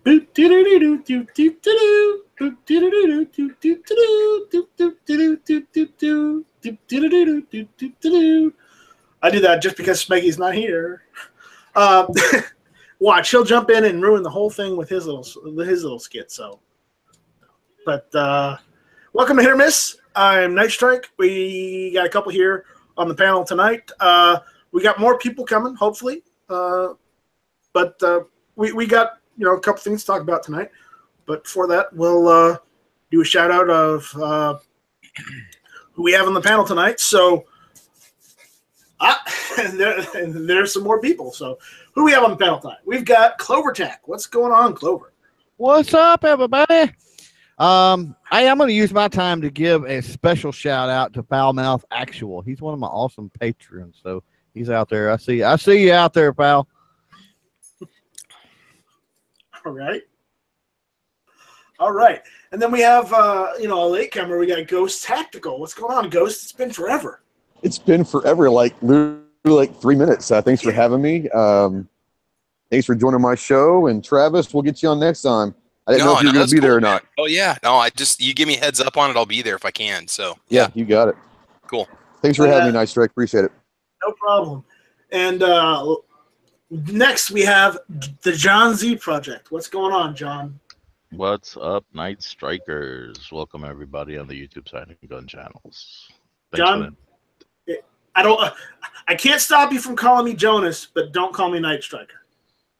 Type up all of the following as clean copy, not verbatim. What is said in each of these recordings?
I do that just because Smeggy's not here. Watch, he'll jump in and ruin the whole thing with his little skit. So, but welcome to Hit or Miss. I'm Night Strike. We got a couple here on the panel tonight. We got more people coming, hopefully. But we got a couple things to talk about tonight. But before that, we'll do a shout out of who we have on the panel tonight. So, and there's some more people. So, who do we have on the panel tonight? We've got Clover Tech. What's going on, Clover? What's up, everybody? I'm going to use my time to give a special shout out to Foulmouth Actual. He's one of my awesome patrons. So he's out there. I see you out there, pal. All right. And then we have a latecomer. We got Ghost Tactical. What's going on, Ghost? It's been forever. It's been forever, literally 3 minutes. Thanks for having me. Thanks for joining my show. And Travis, we'll get you on next time. I didn't know if you were going to be there or not. Oh, yeah. No, you give me a heads up on it, I'll be there if I can. So, yeah, you got it. Cool. Thanks for having me, Night Strike. Appreciate it. No problem. And next we have the John Z Project. What's going on, John? What's up, Night Strikers? Welcome, everybody, on the YouTube side and gun channels. Thanks, John, I can't stop you from calling me Jonas, but don't call me Night Striker.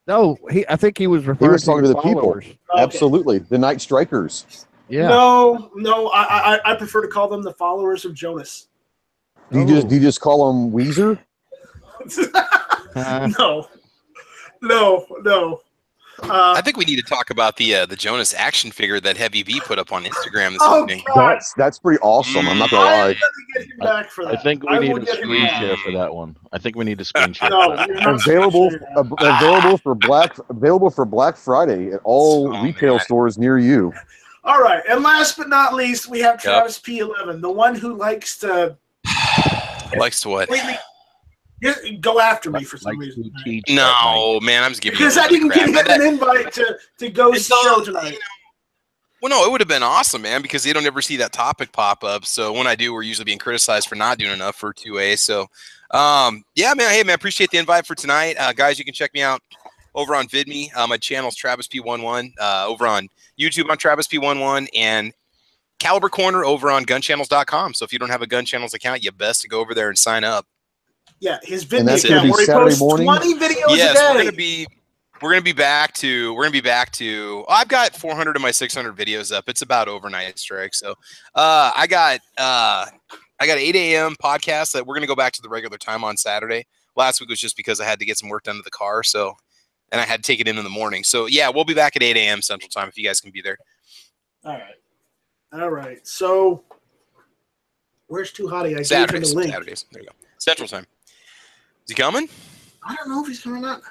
No, I think he was referring talking to the followers. people. Okay. Absolutely, the Night Strikers. Yeah. No, I prefer to call them the followers of Jonas. Do you just call them Weezer? No. I think we need to talk about the Jonas action figure that Heavy V put up on Instagram this evening. That's pretty awesome. I'm not gonna lie. I think we need a screen share for that one. I think we need a screen share. Available for Black Friday at all retail stores near you. All right, and last but not least, we have Travis P11, the one who likes to what? Go after me for some reason. No, man, I'm just giving because I didn't give him an invite to go show tonight. Well, no, it would have been awesome, man, because they don't ever see that topic pop up. So when I do, we're usually being criticized for not doing enough for 2A. So, yeah, man, hey, man, appreciate the invite for tonight. Guys, you can check me out over on VidMe. My channel's Travis P11. Over on YouTube, I'm Travis P11. And Caliber Corner over on gunchannels.com. So if you don't have a Gun Channels account, you best to go over there and sign up. Yeah, his video account where he posts 20 videos a day. We're gonna be back to I've got 400 of my 600 videos up. It's about overnight strike. So I got 8 a.m. podcast that we're gonna go back to the regular time on Saturday. Last week was just because I had to get some work done to the car, and I had to take it in the morning. So yeah, we'll be back at 8 a.m. Central Time if you guys can be there. All right. So where's Too Hottie? Saturdays. There you go. Central Time. Is he coming? I don't know if he's coming or not.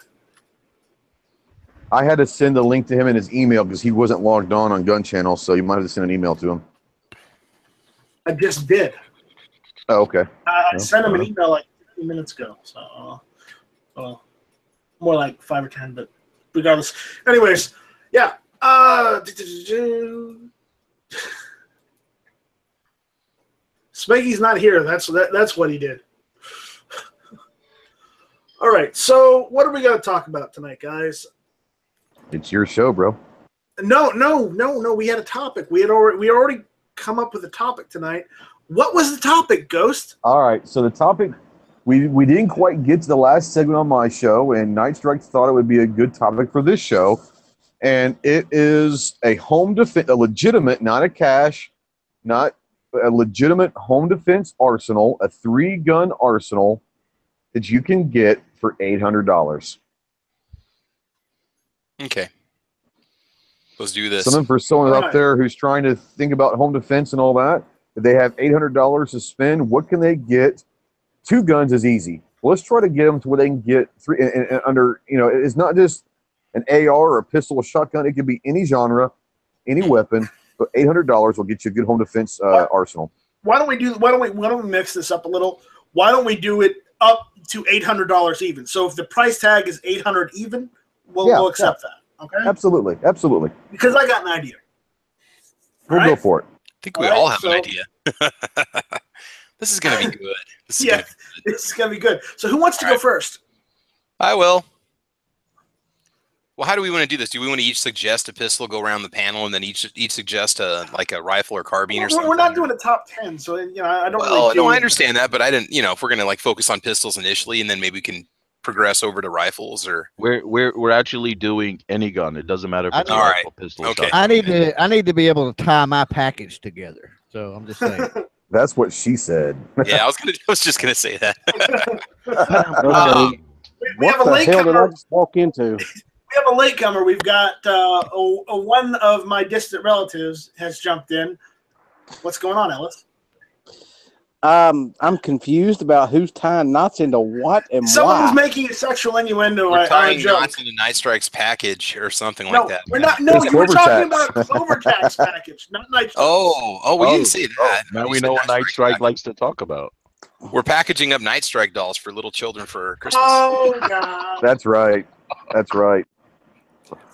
I had to send a link to him in his email because he wasn't logged on Gun Channel, so you might have to send an email to him. I just did. Oh, okay. I sent him an email like 15 minutes ago. So, more like 5 or 10, but regardless. Anyways, yeah. Smeggy's not here. That's what he did. All right, so what are we going to talk about tonight, guys? It's your show, bro. No. We had a topic. We already come up with a topic tonight. What was the topic, Ghost? All right, so the topic, we didn't quite get to the last segment on my show, and Night Strike thought it would be a good topic for this show, and it is a home defense, a legitimate, not a cash, not a legitimate home defense arsenal, a 3-gun arsenal that you can get for $800. Okay. Let's do this. Something for someone out there who's trying to think about home defense and all that. If they have $800 to spend, what can they get? 2 guns is easy. Well, let's try to get them to where they can get 3 and under, it's not just an AR or a pistol or shotgun. It could be any genre, any weapon, but $800 will get you a good home defense arsenal. Why don't we mix this up a little? Why don't we do it up to $800 even? So if the price tag is $800 even, we'll accept that. Okay. Absolutely. Absolutely. Because I got an idea. We'll All go right? for it. I think we all have an idea. This is going to be good. This is Yeah, gonna be good. this is gonna be good. So who wants to go first? I will. Well, how do we want to do this? Do we want to each suggest a pistol, go around the panel, and then each suggest a rifle or carbine or something? We're not doing a top 10, so I don't. Well, really no, I understand that, but I didn't. If we're gonna focus on pistols initially, and then maybe we can progress over to rifles or. We're actually doing any gun. It doesn't matter if it's a All rifle, right. pistol, Okay. shotgun. I need to be able to tie my package together. So I'm just saying. That's what she said. Yeah, I was just gonna say that. Okay. We have a What the hell did I latecomer. just walk into? We have a latecomer. We've got one of my distant relatives has jumped in. What's going on, Ellis? I'm confused about who's tying knots into what and Someone why. was making a sexual innuendo We're on a tying joke. knots in a Night Strikes package or something No, like that. we're not. No, It's you were Clover talking Tax. about a Clover Tax package, not Night Strikes. We didn't say that. Now You we said know what Night Strike package. likes to talk about. We're packaging up Night Strike dolls for little children for Christmas. Oh God! That's right. That's right.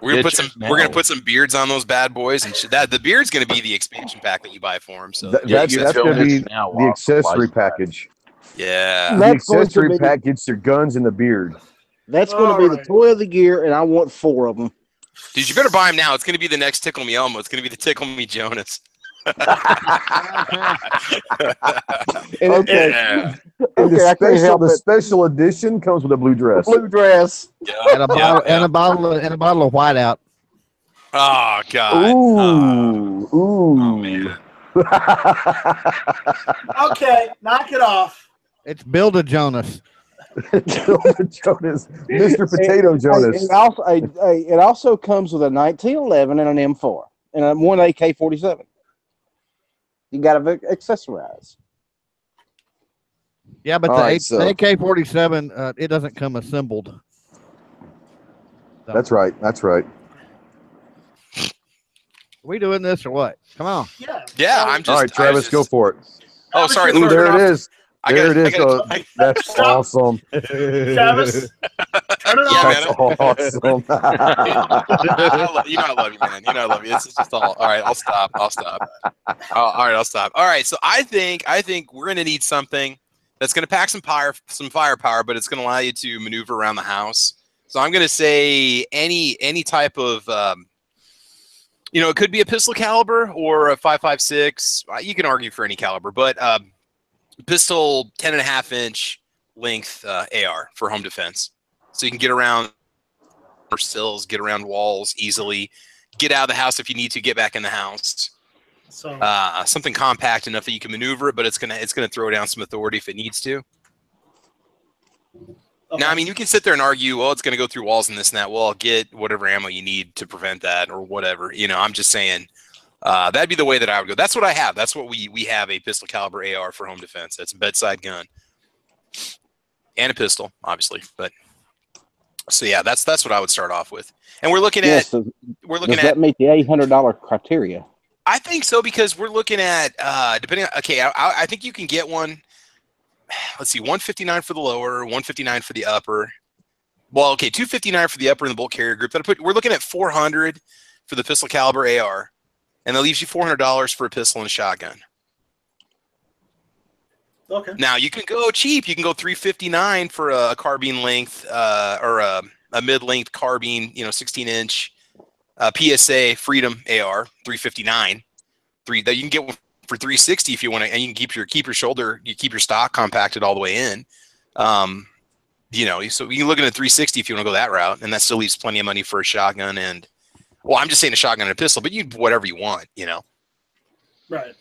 We're gonna Get yours now. put some beards on those bad boys, and the beard's gonna be the expansion pack that you buy for them. So That's your going to Jonas be now the while accessory supplies last. package. yeah, The That's going to accessory be- pack gets your guns and the beard. That's going to be the Alright. toy of the year, and I want 4 of them. dude, you better buy them now. It's gonna be the next Tickle Me Elmo. It's gonna be the Tickle Me Jonas. And Okay. Yeah. And Okay, I can't help the it. special edition comes with a blue dress. Blue dress. And a bottle and a bottle of whiteout. Oh God. Ooh. Ooh. Oh man. Okay, knock it off. It's Build a Jonas. Jonas, Mr. Potato Jonas. It also comes with a 1911 and an M4 and one AK-47. You got to accessorize. Yeah, but All the right, so- AK-47 it doesn't come assembled. So, That's right. That's right. Are we doing this or what? Come on. Yeah. Yeah, I'm just. All right, Travis, go for it. Oh, sorry. Ooh, there it is. I There gotta- it is. I That's Stop. awesome. Travis, turn it Yeah, off. That's awesome. You know I love you, man. You know I love you. This is just all right. I'll stop. All right, I'll stop. All right. So I think we're gonna need something that's gonna pack some firepower, but it's gonna allow you to maneuver around the house. So I'm gonna say any type of it could be a pistol caliber or a 5.56. You can argue for any caliber, but pistol 10.5-inch length AR for home defense. So you can get around sills, get around walls easily, get out of the house if you need to, get back in the house. So Something compact enough that you can maneuver it, but it's gonna throw down some authority if it needs to. okay. Now, I mean, you can sit there and argue, well, it's going to go through walls and this and that. Well, get whatever ammo you need to prevent that or whatever. I'm just saying that'd be the way that I would go. That's what I have. That's what we have, a pistol caliber AR for home defense. That's a bedside gun and a pistol, obviously. But so yeah, that's what I would start off with. And we're looking Yes, at does that meet the $800 criteria? I think so, because we're looking at depending on, okay, I think you can get one. Let's see, 159 for the lower, 159 for the upper. Well, okay, 259 for the upper in the bulk carrier group. We're looking at 400 for the pistol caliber AR, and that leaves you $400 for a pistol and a shotgun. Okay. Now you can go cheap. You can go 359 for a carbine length or a mid-length carbine, 16-inch PSA Freedom AR, 359. That you can get one for 360 if you want to, and you can keep your stock compacted all the way in. So you can look at a 360 if you want to go that route, and that still leaves plenty of money for a shotgun and, well, I'm just saying a shotgun and a pistol, but you whatever you want, Right.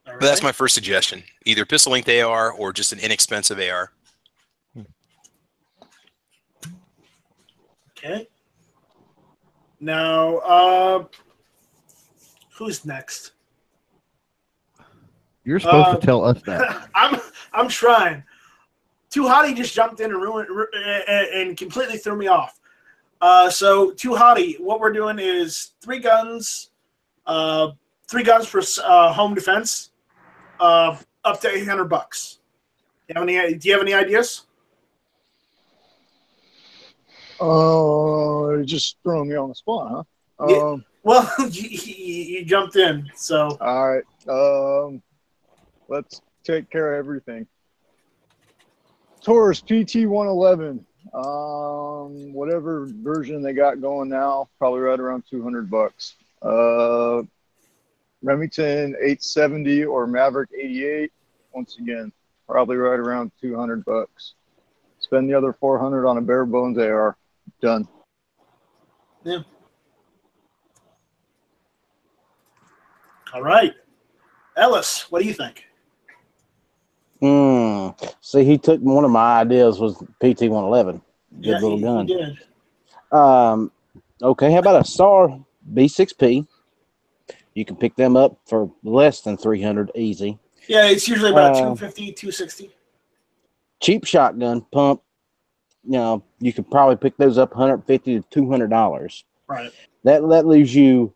But that's my first suggestion: either pistol length AR or just an inexpensive AR. Okay. Now, who's next? You're supposed to tell us that. I'm trying. Too Hottie just jumped in and ruined and completely threw me off. So Too Hottie, what we're doing is 3 guns for home defense, up to $800. Do you have any ideas? Oh, just throwing me on the spot, huh? Yeah. Well, you jumped in, so. All right. Let's take care of everything. Taurus PT-111. Whatever version they got going now, probably right around $200. Remington 870 or Maverick 88. Once again, probably right around $200. Spend the other $400 on a bare bones AR. Done. Yeah. All right. Ellis, what do you think? See, he took one of my ideas was PT-111. Good little gun. He did. Okay, how about a SAR B6P? You can pick them up for less than $300 easy. Yeah, it's usually about $250, $260. Cheap shotgun pump. You know, you could probably pick those up $150 to $200. Right. That leaves you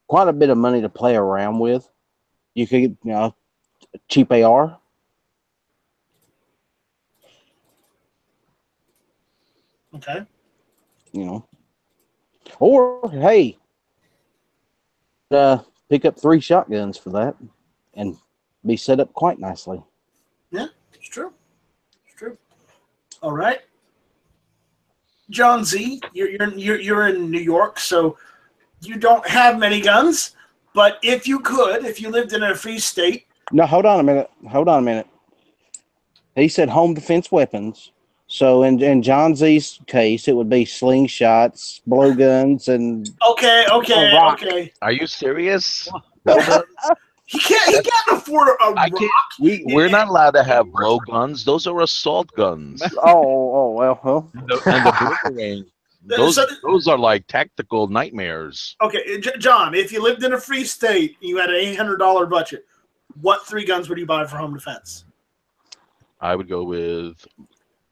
quite a bit of money to play around with. You could, you know, cheap AR. Okay. You know, or hey, pick up 3 shotguns for that and be set up quite nicely. Yeah, it's true. It's true. All right. John Z, you're in New York, so you don't have many guns. But if you lived in a free state. No, hold on a minute. He said home defense weapons. So in John Z's case, it would be slingshots, blowguns, and Okay. Are you serious? He can't afford a rock. We're not allowed to have blowguns. Those are assault guns. well. And the boomerang. Those are like tactical nightmares. Okay, John, if you lived in a free state, you had an $800 budget, what 3 guns would you buy for home defense? I would go with,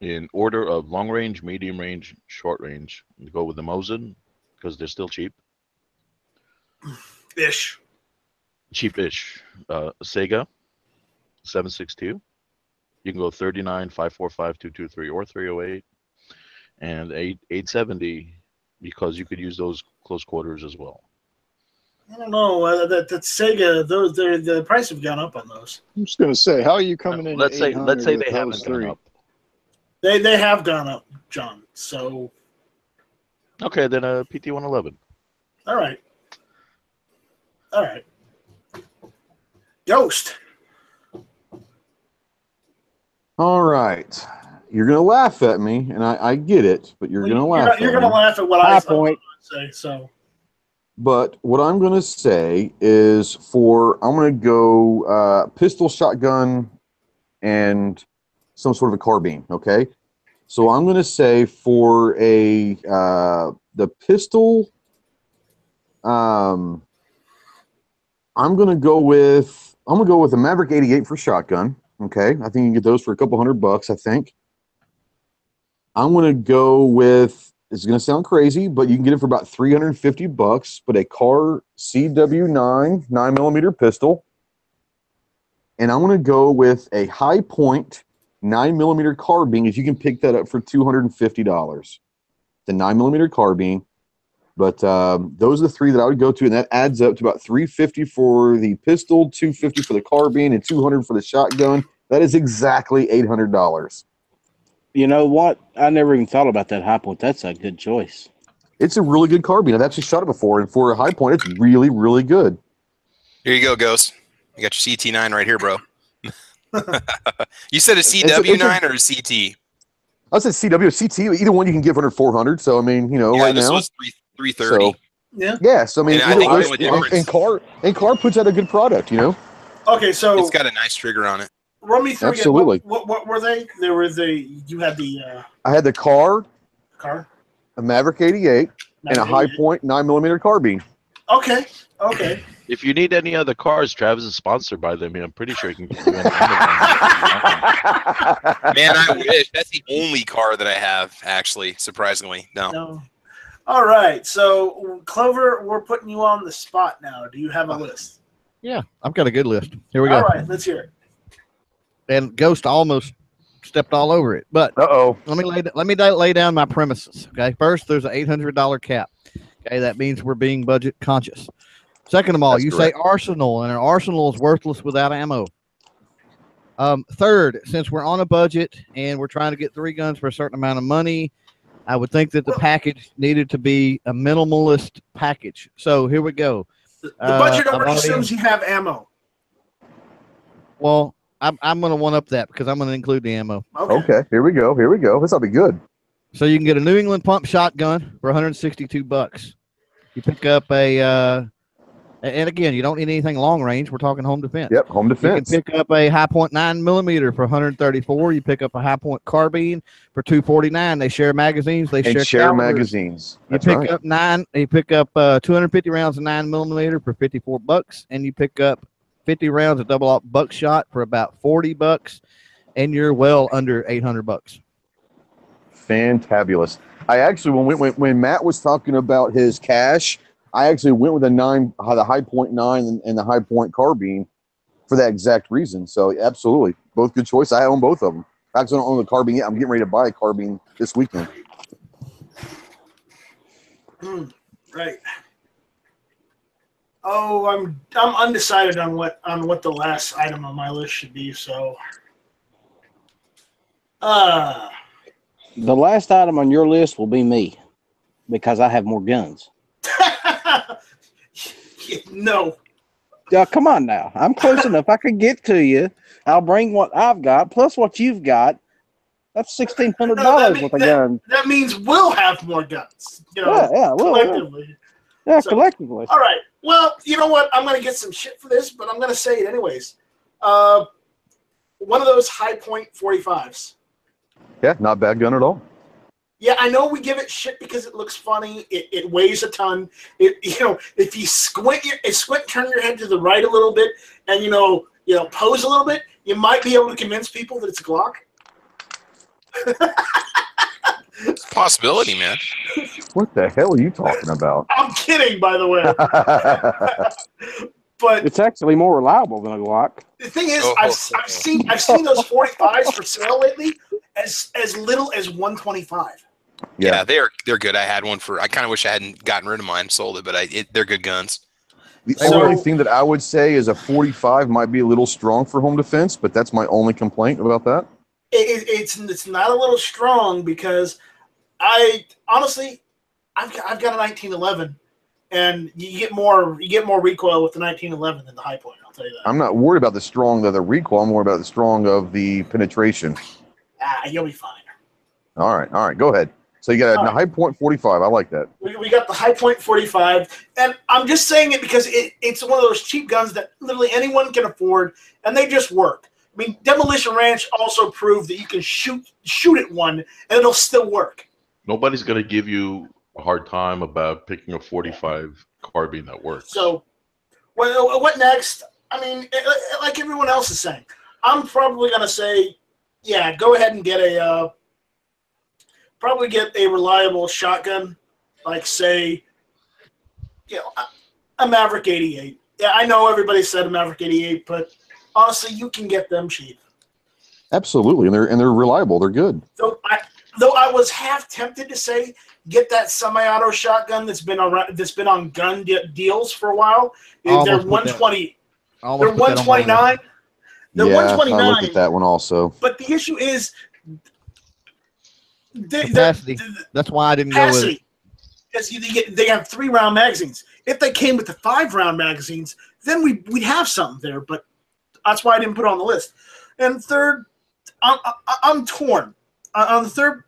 in order of long range, medium range, short range, go with the Mosin because they're still cheap. Ish. Cheap-ish. Sega 7.62. You can go 39, 5.45, 2.23, or 3.08, and 8.70 because you could use those close quarters as well. I don't know. That Sega, the price have gone up on those. I'm just gonna say, how are you coming in? Let's say they haven't gone up. They have gone up, John. So. Okay, then a PT-111. All right. Ghost. All right. You're going to laugh at me, and I get it, but you're going to laugh at me. You're going to laugh at what I say, so. But what I'm going to say is I'm going to go pistol, shotgun, and some sort of a carbine, okay? So I'm going to say for the pistol, I'm going to go with a Maverick 88 for shotgun. Okay, I think you can get those for a couple $100, I think. I'm going to go with, it's going to sound crazy, but you can get it for about $350, but a Car CW9 9mm pistol. And I'm going to go with a High Point 9mm carbine, if you can pick that up for $250. The 9mm carbine. But those are the 3 that I would go to, and that adds up to about $350 for the pistol, $250 for the carbine, and $200 for the shotgun. That is exactly $800. You know what? I never even thought about that High Point. That's a good choice. It's a really good carbine. I've actually shot it before, and for a High Point, it's really, really good. Here you go, Ghost. You got your CT9 right here, bro. You said a CW9 or a CT? I said CW, CT. Either one you can get under $400. So I mean, right this now, was $330. So, yeah. So I mean, and Car puts out a good product. Okay, so it's got a nice trigger on it. Run me through Absolutely. Again. What were they? You had the. I had the Car, a Maverick 88, and a High Point 9mm carbine. Okay. If you need any other cars, Travis is sponsored by them. I'm pretty sure he can get you in. Man, I wish. That's the only car that I have, actually, surprisingly. No. All right. So, Clover, we're putting you on the spot now. Do you have a list? Yeah, I've got a good list. Here we go. All right, let's hear it. And Ghost almost stepped all over it. But Uh-oh. let me lay down my premises. Okay, first there's an $800 cap. Okay, that means we're being budget conscious. Second of all, That's you correct. say arsenal, and an arsenal is worthless without ammo. Third, since we're on a budget and we're trying to get 3 guns for a certain amount of money, I would think that the package needed to be a minimalist package. So here we go. The budget already assumes you have ammo. Well, I'm going to one up that because I'm going to include the ammo. Okay, here we go. This will be good. So you can get a New England pump shotgun for $162. You pick up a, and again, you don't need anything long range. We're talking home defense. Yep, home defense. You can pick up a high point 9mm for $134. You pick up a high point carbine for $249. They share magazines. They share magazines. That's you pick up 250 rounds of 9mm for $54, and you pick up 50 rounds of double aught buckshot for about $40, and you're well under $800. Fantabulous. I actually, when Matt was talking about his cash, I actually went with the high point 9 and the high point carbine for that exact reason. So absolutely, both good choice. I own both of them. I actually don't own the carbine yet. I'm getting ready to buy a carbine this weekend. Right. Oh, I'm undecided on what the last item on my list should be. So, the last item on your list will be me because I have more guns. No. Come on now. I'm close enough. I could get to you. I'll bring what I've got plus what you've got. That's $1,600 worth of guns. That means we'll have more guns. You know, collectively. Yeah, collectively. All right. Well, you know what? I'm going to get some shit for this, but I'm going to say it anyways. One of those high point 45s. Yeah, not bad gun at all. Yeah, I know we give it shit because it looks funny. It weighs a ton. If you squint, turn your head to the right a little bit, and pose a little bit, you might be able to convince people that it's a Glock. It's a possibility, man. What the hell are you talking about? I'm kidding, by the way. But it's actually more reliable than a Glock. The thing is, I've seen those 45s for sale lately as little as $125. Yeah, they're good. I had one I kind of wish I hadn't gotten rid of mine, sold it, but they're good guns. The only thing that I would say is a 45 might be a little strong for home defense, but that's my only complaint about that. It's not a little strong because I've got a 1911, and you get more recoil with the 1911 than the high point. I'll tell you that. I'm not worried about the strong of the recoil. I'm worried about the strong of the penetration. You'll be fine. All right. Go ahead. So you got a high point 45. I like that. We got the high point 45, and I'm just saying it because it's one of those cheap guns that literally anyone can afford, and they just work. I mean, Demolition Ranch also proved that you can shoot at one, and it'll still work. Nobody's going to give you a hard time about picking a 45 carbine that works. So, what next? I mean, like everyone else is saying, I'm probably going to say, yeah, go ahead and get a reliable shotgun, like say, a Maverick 88. Yeah, I know everybody said a Maverick 88, but honestly, you can get them cheap. Absolutely, and they're reliable. They're good. Though I was half tempted to say get that semi-auto shotgun that's been on gun deals for a while. They're 120. They're 129. They're 129. I looked at that one also. But the issue is capacity. That's why I didn't go with it. Because they have 3-round magazines. If they came with the 5-round magazines, then we'd have something there. But that's why I didn't put it on the list. And third, I'm torn. On the third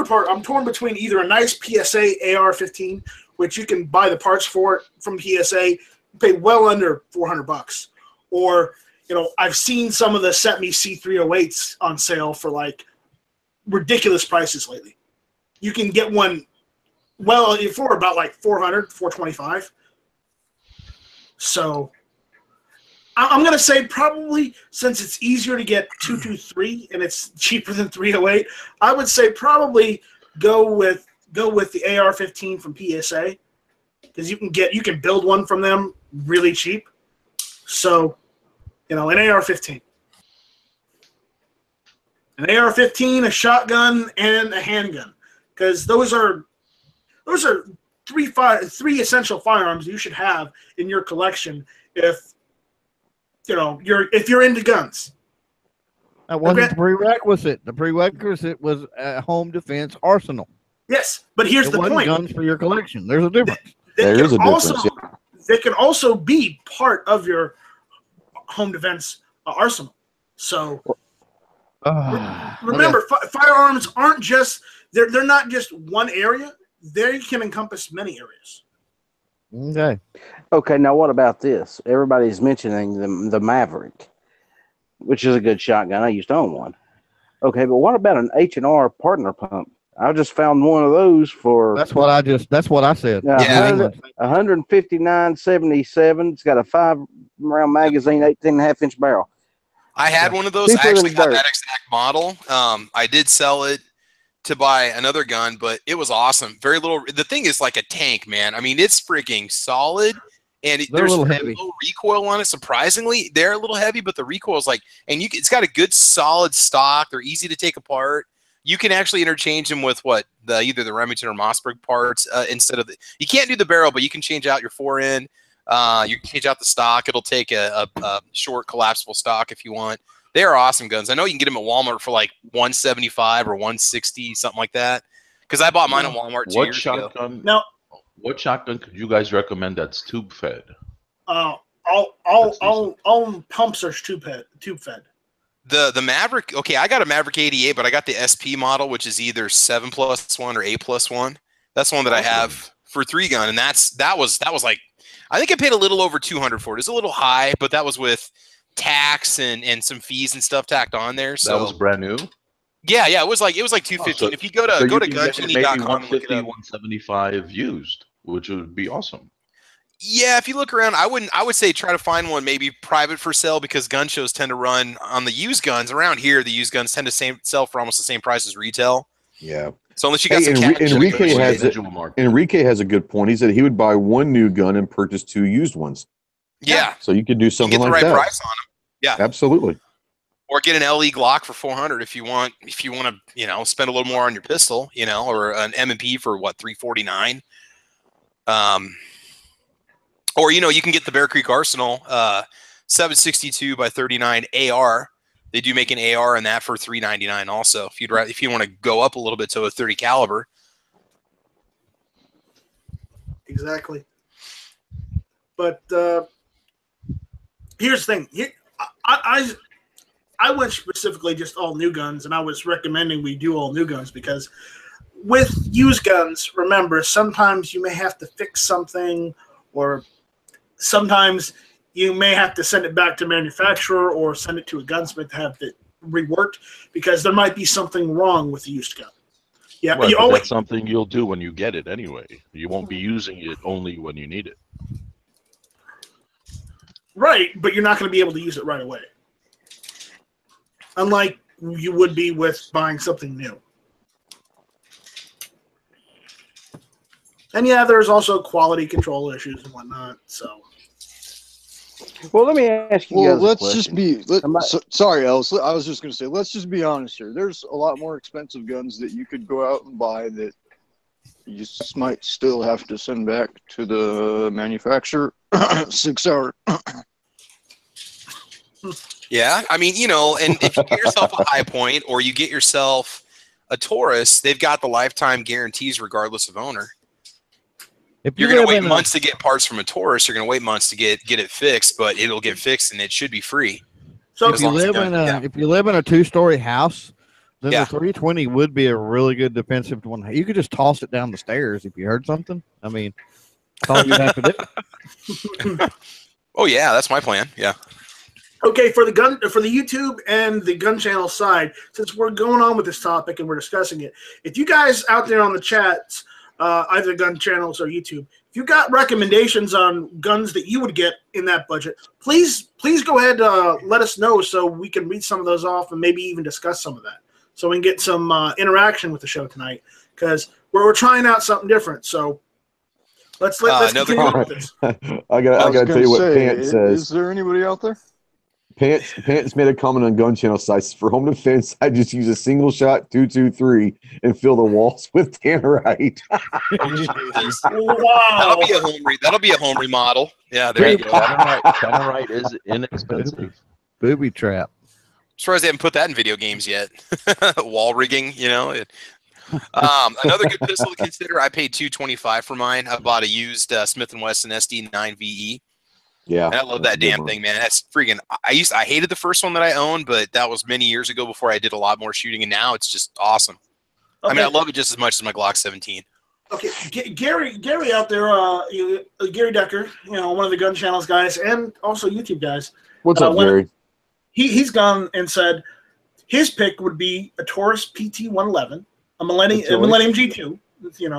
part, I'm torn between either a nice PSA AR-15, which you can buy the parts for from PSA, pay well under $400, or I've seen some of the Set-Me C308s on sale for like ridiculous prices lately. You can get one for about like $400, $425. So I'm going to say probably, since it's easier to get 223 and it's cheaper than 308, I would say probably go with the AR-15 from PSA, because you can build one from them really cheap. So, an AR-15. an AR-15, a shotgun, and a handgun, because those are three essential firearms you should have in your collection if you're into guns. That wasn't the prerequisite. The prerequisite was a home defense arsenal. Yes, but here's the point: guns for your collection. There's a difference. There is a difference. They can also be part of your home defense arsenal. So remember, firearms aren't just they're not just one area. They can encompass many areas. Okay. Okay, now what about this? Everybody's mentioning the Maverick, which is a good shotgun. I used to own one. Okay, but what about an H&R partner pump? I just found one of those for. That's what I said. Yeah, 159.77. It's got a 5-round magazine, 18.5-inch barrel. I had one of those. I actually got that exact model. I did sell it to buy another gun, but it was awesome. Very little. The thing is like a tank, man. I mean, it's freaking solid, and there's a little heavy. Low recoil on it. Surprisingly, they're a little heavy, but the recoil is like, and it's got a good solid stock. They're easy to take apart. You can actually interchange them with either the Remington or Mossberg parts instead of you can't do the barrel, but you can change out your fore-end. You can change out the stock. It'll take a short collapsible stock if you want. They are awesome guns. I know you can get them at Walmart for like $175 or $160, something like that. Because I bought mine at Walmart 2 years ago. Now, what shotgun could you guys recommend that's tube fed? All pumps are tube fed. The Maverick, okay, I got a Maverick 88, but I got the SP model, which is either 7+1 or 8+1. That's the one that I have for 3-gun, and that was like, I think I paid a little over $200 for it. It's a little high, but that was with tax and some fees and stuff tacked on there. So that was brand new. Yeah, it was like $250. So if you go to GunGenie.com, maybe $150, $175 used, which would be awesome. Yeah, if you look around, I would say try to find one maybe private for sale, because gun shows tend to run on the used guns. Around here, the used guns tend to sell for almost the same price as retail. Yeah. So unless you got Enrique has a good point. He said he would buy one new gun and purchase 2 used ones. Yeah. So you could do something like that. Get the right price on them. Yeah. Absolutely. Or get an LE Glock for $400 if you want to, spend a little more on your pistol, or an M&P for $349. Or you can get the Bear Creek Arsenal 762 by 39 AR. They do make an AR in that for $399 also. If you want to go up a little bit to a 30 caliber. Exactly. But here's the thing. I went specifically just all new guns, and I was recommending we do all new guns because with used guns, remember, sometimes you may have to fix something, or sometimes you may have to send it back to manufacturer or send it to a gunsmith to have it reworked, because there might be something wrong with the used gun. Yeah, right, but that's something you'll do when you get it anyway. You won't be using it only when you need it. Right, but you're not going to be able to use it right away. Unlike you would be with buying something new. And yeah, there's also quality control issues and whatnot. So, well, let me ask you. Well, let's just be. Sorry, Ellis. I was just going to say, let's just be honest here. There's a lot more expensive guns that you could go out and buy that you just might still have to send back to the manufacturer 6 hour. Yeah, I mean, and if you get yourself a High Point or you get yourself a Taurus, they've got the lifetime guarantees regardless of owner. If you're going to wait months to get parts from a Taurus, you're going to wait months to get it fixed, but it'll get fixed and it should be free. So if you live in a 2-story house, then the 320 would be a really good defensive one. You could just toss it down the stairs if you heard something. I mean, that's all you'd have to do. Oh yeah, that's my plan. Yeah. Okay, for the YouTube and the gun channel side, since we're going on with this topic and we're discussing it, if you guys out there on the chats, either gun channels or YouTube, if you got recommendations on guns that you would get in that budget, please go ahead, let us know so we can read some of those off and maybe even discuss some of that, so we can get some interaction with the show tonight, because we're trying out something different. So let's continue with this. I got to tell you what Pant says. Is there anybody out there? Pants made a comment on gun channel sites. For home defense, I just use a single shot 223 and fill the walls with tannerite. Wow. That'll be a home remodel. Yeah, there you go. Tannerite is inexpensive. Booby trap. As far as they haven't put that in video games yet. Wall rigging, you know. Another good pistol to consider. I paid $225 for mine. I bought a used Smith & Wesson SD9VE. Yeah, and I love that damn thing, man. That's freaking. I hated the first one that I owned, but that was many years ago before I did a lot more shooting, and now it's just awesome. Okay. I mean, I love it just as much as my Glock 17. Okay, Gary out there, Gary Decker, one of the gun channels guys, and also YouTube guys. What's up, Gary? He's gone and said his pick would be a Taurus PT-111, a Millennium G2. You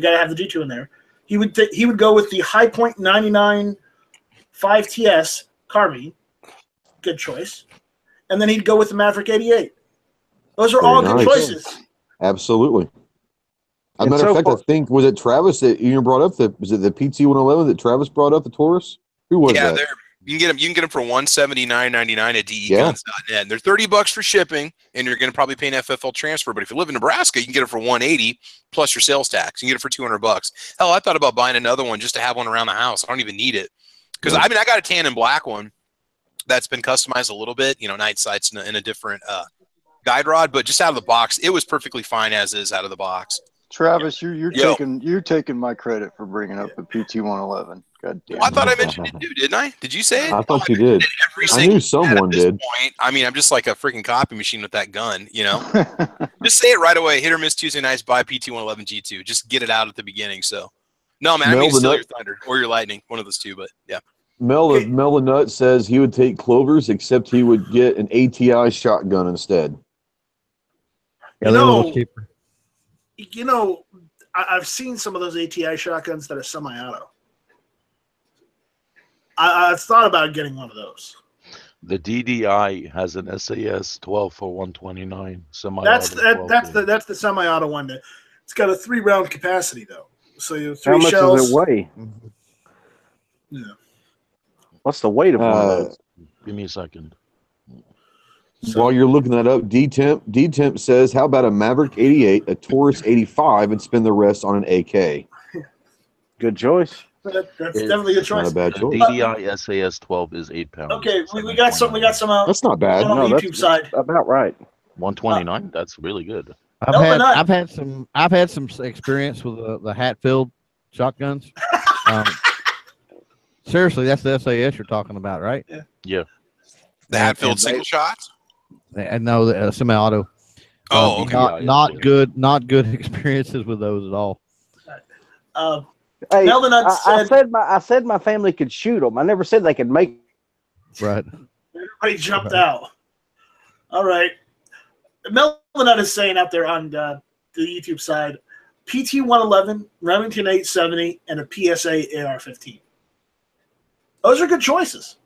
got to have the G2 in there. He would go with the High Point 99 5TS carbine, good choice, and then he'd go with the Maverick 88. Those are all good choices. Absolutely. As a matter of fact, I think was it Travis that you brought up? Was it the PT-111 that Travis brought up? The Taurus? Who was that? Yeah, you can get them for $179.99 at DEGuns.net. They're $30 for shipping, and you're going to probably pay an FFL transfer. But if you live in Nebraska, you can get it for $180 plus your sales tax. You can get it for $200. Hell, I thought about buying another one just to have one around the house. I don't even need it. Because, I got a tan and black one that's been customized a little bit, night sights in a different guide rod, but just out of the box, it was perfectly fine as is out of the box. Travis, you're taking my credit for bringing up the PT-111. God damn. Well, I thought I mentioned it too, didn't I? Did you say it? I thought you did. I knew someone did. Point, I'm just like a freaking copy machine with that gun, Just say it right away. Hit or miss Tuesday nights, buy PT-111 G2. Just get it out at the beginning, so. No, man, I mean steal your thunder or your lightning, one of those two, but yeah. Mel the Nut says he would take Clover's, except he would get an ATI shotgun instead. Yeah, they're a little cheaper. I've seen some of those ATI shotguns that are semi-auto. I've thought about getting one of those. The DDI has an SAS 12 for 129 semi-auto. That's the semi-auto one. It's got a 3-round capacity though. So you have 3 How much shells. does it weigh? Yeah. What's the weight of one of those? Give me a second. While you're looking that up, D-Temp says, how about a Maverick 88, a Taurus 85, and spend the rest on an AK? Good choice. That's definitely a choice. Not a bad choice. DDI SAS 12 is 8 pounds. Okay, we got some. That's not bad. On the YouTube side, about right. 129. That's really good. I've had some experience with the Hatfield shotguns. Seriously, that's the SAS you're talking about, right? Yeah. The Hatfield single shots? And no, the semi-auto. Oh, okay. Not good experiences with those at all. Hey, I said my family could shoot them. I never said they could make. Right. Everybody jumped out. All right. Melvinut is saying out there on the YouTube side, PT-111, Remington 870, and a PSA AR-15. Those are good choices.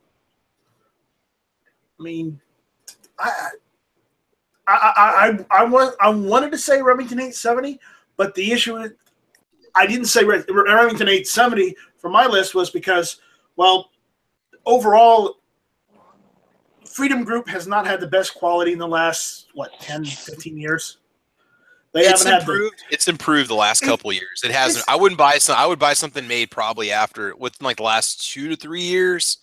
I mean, I wanted to say Remington 870, but the issue is I didn't say Remington 870 for my list was because, well, overall, Freedom Group has not had the best quality in the last, 10, 15 years. It's improved the last couple of years. It hasn't. I would buy something made probably after within like the last 2 to 3 years.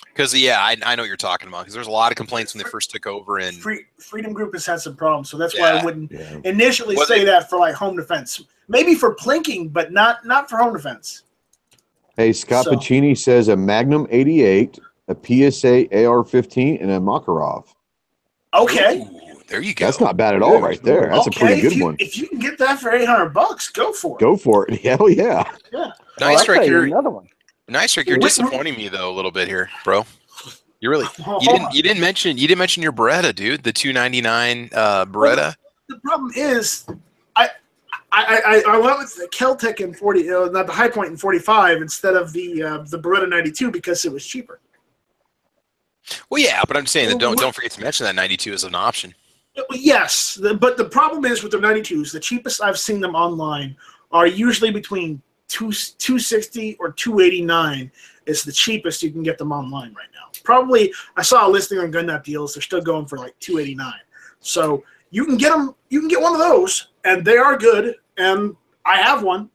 Because I know what you're talking about. Because there's a lot of complaints when they first took over, and Freedom Group has had some problems. So that's why I wouldn't initially say that for like home defense. Maybe for plinking, but not for home defense. Hey, Scott Pacini says a Magnum 88, a PSA AR-15, and a Makarov. Okay. Ooh, there you go. That's not bad at all right there. That's a pretty good one. If you can get that for $800, go for it. Go for it. Hell yeah. Yeah. Nice, Rick. Another one. Nice, Rick. You're disappointing me though a little bit here, bro. You really you didn't mention your Beretta, dude. The $299 Beretta. Well, the problem is I went with the Kel-Tec in 40, not the High Point in 45 instead of the Beretta 92 because it was cheaper. Well, yeah, but I'm saying that don't forget to mention that 92 is an option. Yes, but the problem is with the 92s, the cheapest I've seen them online are usually between 260 or 289 is the cheapest you can get them online right now. Probably, I saw a listing on Gun Nut Deals. They're still going for like 289. So you can get them. You can get one of those, and they are good. And I have one.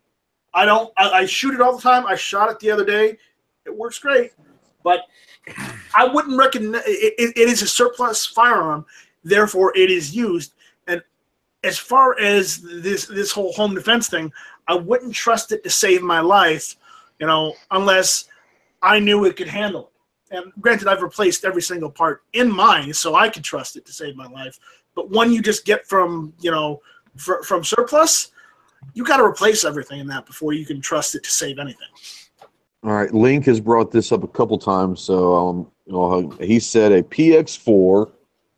I shoot it all the time. I shot it the other day. It works great, but I wouldn't recommend it is a surplus firearm. Therefore, it is used. And as far as this whole home defense thing, I wouldn't trust it to save my life, unless I knew it could handle it. And granted, I've replaced every single part in mine, so I could trust it to save my life. But one you just get from from surplus, you got to replace everything in that before you can trust it to save anything. All right, Link has brought this up a couple times. So he said a PX4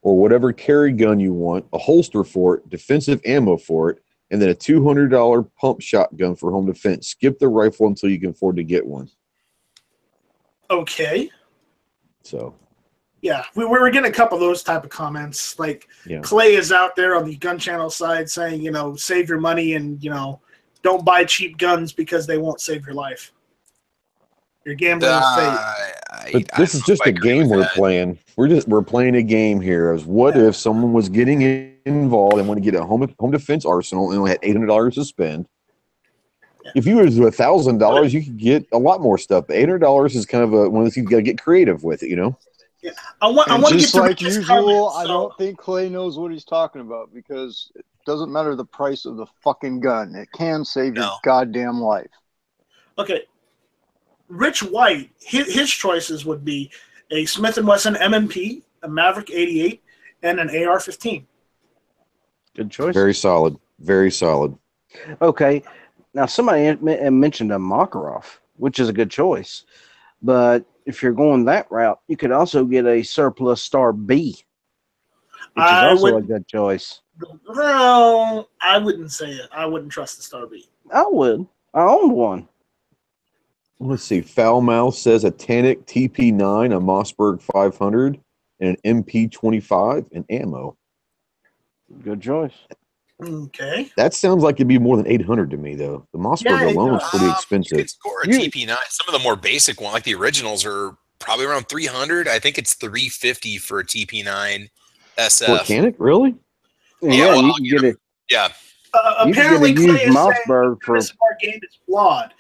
or whatever carry gun you want, a holster for it, defensive ammo for it, and then a $200 pump shotgun for home defense. Skip the rifle until you can afford to get one. Okay. So. Yeah, we were getting a couple of those type of comments. Like Clay is out there on the gun channel side saying, save your money and, don't buy cheap guns because they won't save your life. You're gambling with fate. But this is just a game we're playing. We're playing a game here. As what if someone was getting involved and wanted to get a home defense arsenal and only had $800 to spend? Yeah. If you were to do $1,000, you could get a lot more stuff. $800 is kind of one of those you got to get creative with it, Yeah. I want to get to like usual. I don't think Clay knows what he's talking about because it doesn't matter the price of the fucking gun. It can save your goddamn life. Okay. Rich White, his choices would be a Smith & Wesson M&P, a Maverick 88, and an AR-15. Good choice. Very solid. Very solid. Okay. Now, somebody mentioned a Makarov, which is a good choice. But if you're going that route, you could also get a surplus Star B, which is also a good choice. Well, I wouldn't say it. I wouldn't trust the Star B. I would. I owned one. Let's see. Foulmouth says a Tannic TP9, a Mossberg 500, and an MP25 and ammo. Good choice. Okay. That sounds like it'd be more than 800 to me, though. The Mossberg alone is pretty expensive. You could score a TP9. Some of the more basic ones, like the originals, are probably around 300. I think it's 350 for a TP9 SF. For a Tannic, really? Yeah, you can get it. Yeah. Apparently, Clay is Mossberg for our game is flawed.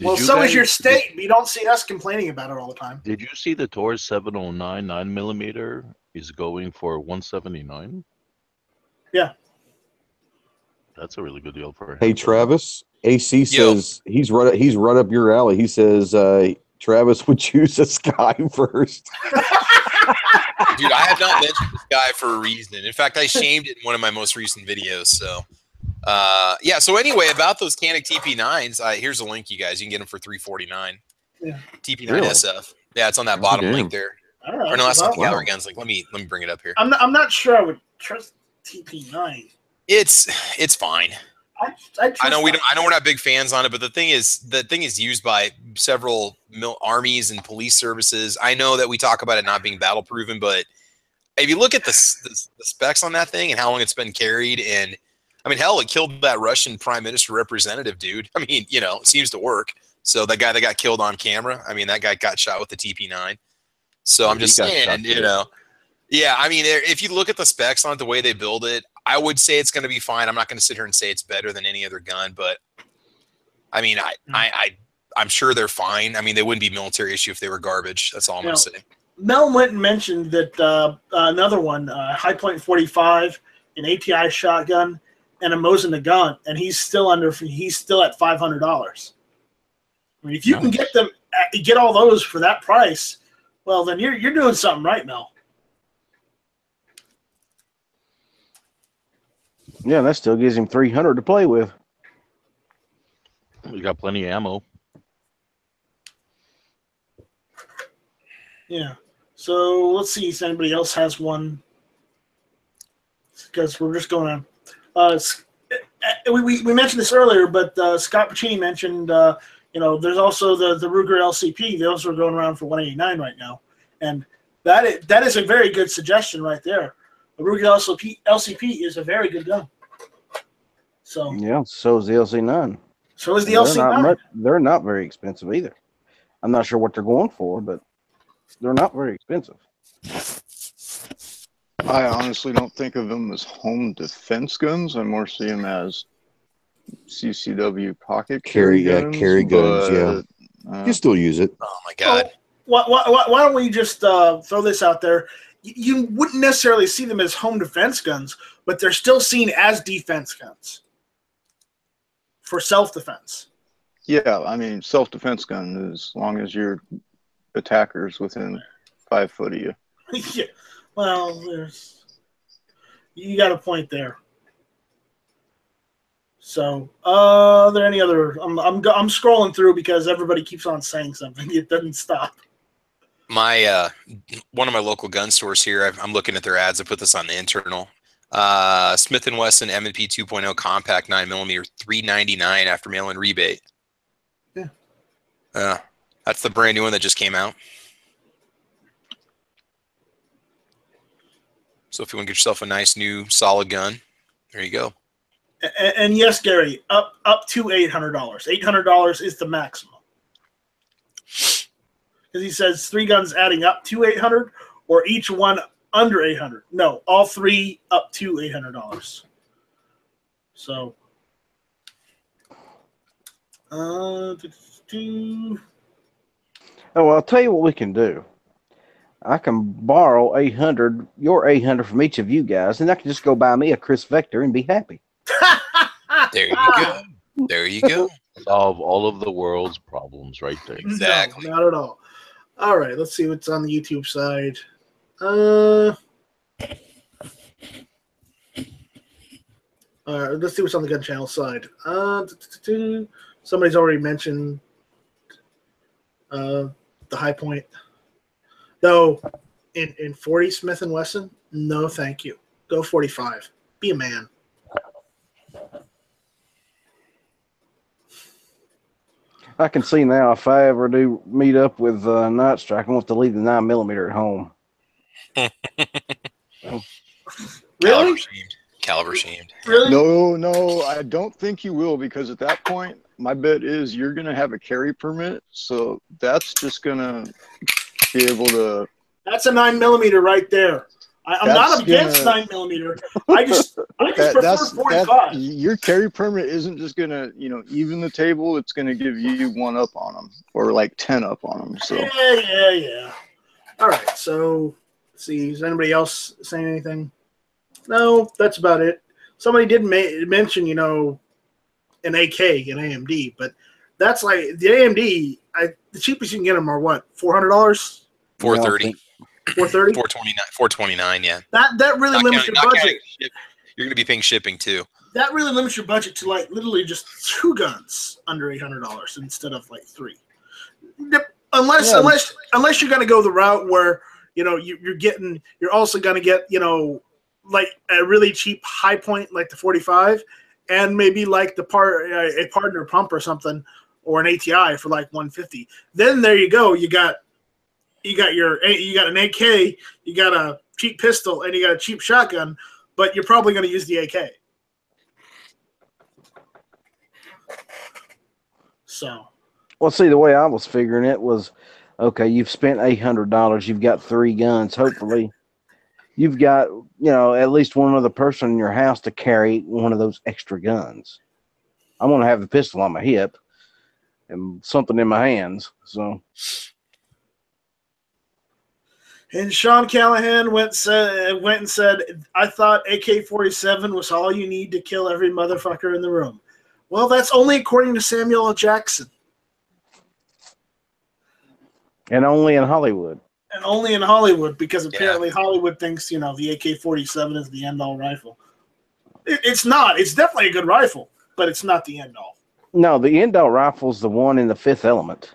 Well, so is your state. But you don't see us complaining about it all the time. Did you see the Taurus 709 9mm is going for $179? Yeah. That's a really good deal for him. Hey, Travis. AC says he's right up your alley. He says Travis would choose a Sky first. Dude, I have not mentioned this guy for a reason. In fact, I shamed it in one of my most recent videos. So, so anyway, about those Tannic TP9s, here's a link, you guys. You can get them for $349. Yeah. TP9 SF. Yeah, it's on that bottom link there. All right. Or no, that's not the gallery guns. Like, let me bring it up here. I'm not sure I would trust TP9. It's fine. I know we're not big fans on it, but the thing is used by several armies and police services. I know that we talk about it not being battle proven, but if you look at the specs on that thing and how long it's been carried, and I mean, hell, it killed that Russian prime minister representative dude. I mean, it seems to work. So the guy that got killed on camera, I mean, that guy got shot with the TP9. So I'm just saying, yeah, I mean, if you look at the specs on it, the way they build it, I would say it's going to be fine. I'm not going to sit here and say it's better than any other gun, but I mean, I'm sure they're fine. I mean, they wouldn't be military issue if they were garbage. That's all I'm going to say. Mel went and mentioned that another one, High Point 45, an ATI shotgun, and a Mosin Nagant, and he's still at $500. I mean, if you can get all those for that price, well, then you're doing something right, Mel. Yeah, that still gives him 300 to play with. We got plenty of ammo. Yeah. So let's see if anybody else has one. Because we're just going to. We mentioned this earlier, but Scott Pacini mentioned. There's also the Ruger LCP. Those are going around for $189 right now, and that is a very good suggestion right there. The Ruger LCP is a very good gun. So Yeah, so is the LC9. so is the And LC9. they're not very expensive either. I'm not sure what they're going for, but they're not very expensive. I honestly don't think of them as home defense guns. I more see them as CCW pocket carry guns. Carry guns. Yeah, you still use it. Oh my God. Why don't we just throw this out there? You wouldn't necessarily see them as home defense guns, but they're still seen as defense guns for self-defense. Yeah, I mean, self-defense gun, as long as your attacker's within 5 foot of you. Yeah. Well, you got a point there. So, are there any other? I'm scrolling through because everybody keeps on saying something. It doesn't stop. My one of my local gun stores here. I'm looking at their ads. I put this on the internal. Smith & Wesson M&P 2.0 compact 9mm, $399 after mail-in rebate. Yeah. That's the brand new one that just came out. So if you want to get yourself a nice new solid gun, there you go. And yes, Gary, up to $800. $800 is the maximum. Because he says 3 guns adding up to $800, or each one under $800. No, all 3 up to $800. So, oh, well, I'll tell you what we can do. I can borrow your 800 from each of you guys, and I can just go buy me a Chris Vector and be happy. There you go. There you go. Solve all of the world's problems right there. Exactly. No, not at all. All right, let's see what's on the YouTube side. Let's see what's on the gun channel side. Somebody's already mentioned the high point. Though in 40 Smith & Wesson, no thank you. Go 45. Be a man. I can see now if I ever do meet up with Night Strike, I want to leave the 9mm at home. Really? Caliber shamed. Really? No, I don't think you will, because at that point, my bet is you're going to have a carry permit, so that's just going to be able to... That's a 9mm right there. I'm not against 9mm. I just prefer 45. Your carry permit isn't just gonna, even the table. It's gonna give you 1 up on them, or like 10 up on them. So yeah. All right. So let's see. Is anybody else saying anything? No, that's about it. Somebody did mention, an AK, an AMD, but that's like the AMD. The cheapest you can get them are what, $400? $430. $430? $429, yeah. That really limits your budget. You're going to be paying shipping too. That really limits your budget to like literally just 2 guns under $800 instead of like 3. Unless you're going to go the route where you're also going to get like a really cheap high point like the 45, and maybe like a partner pump or something, or an ATI for like 150. Then there you go. You got an AK, you got a cheap pistol, and you got a cheap shotgun, but you're probably going to use the AK. So, well, see, the way I was figuring it was, okay, you've spent $800, you've got 3 guns. Hopefully, you've got at least one other person in your house to carry one of those extra guns. I'm going to have the pistol on my hip and something in my hands. So. And Sean Callahan went and said, I thought AK-47 was all you need to kill every motherfucker in the room. Well, that's only according to Samuel L. Jackson. And only in Hollywood. And only in Hollywood, because apparently Hollywood thinks, the AK-47 is the end-all rifle. It's not. It's definitely a good rifle, but it's not the end-all. No, the end-all rifle is the one in The Fifth Element.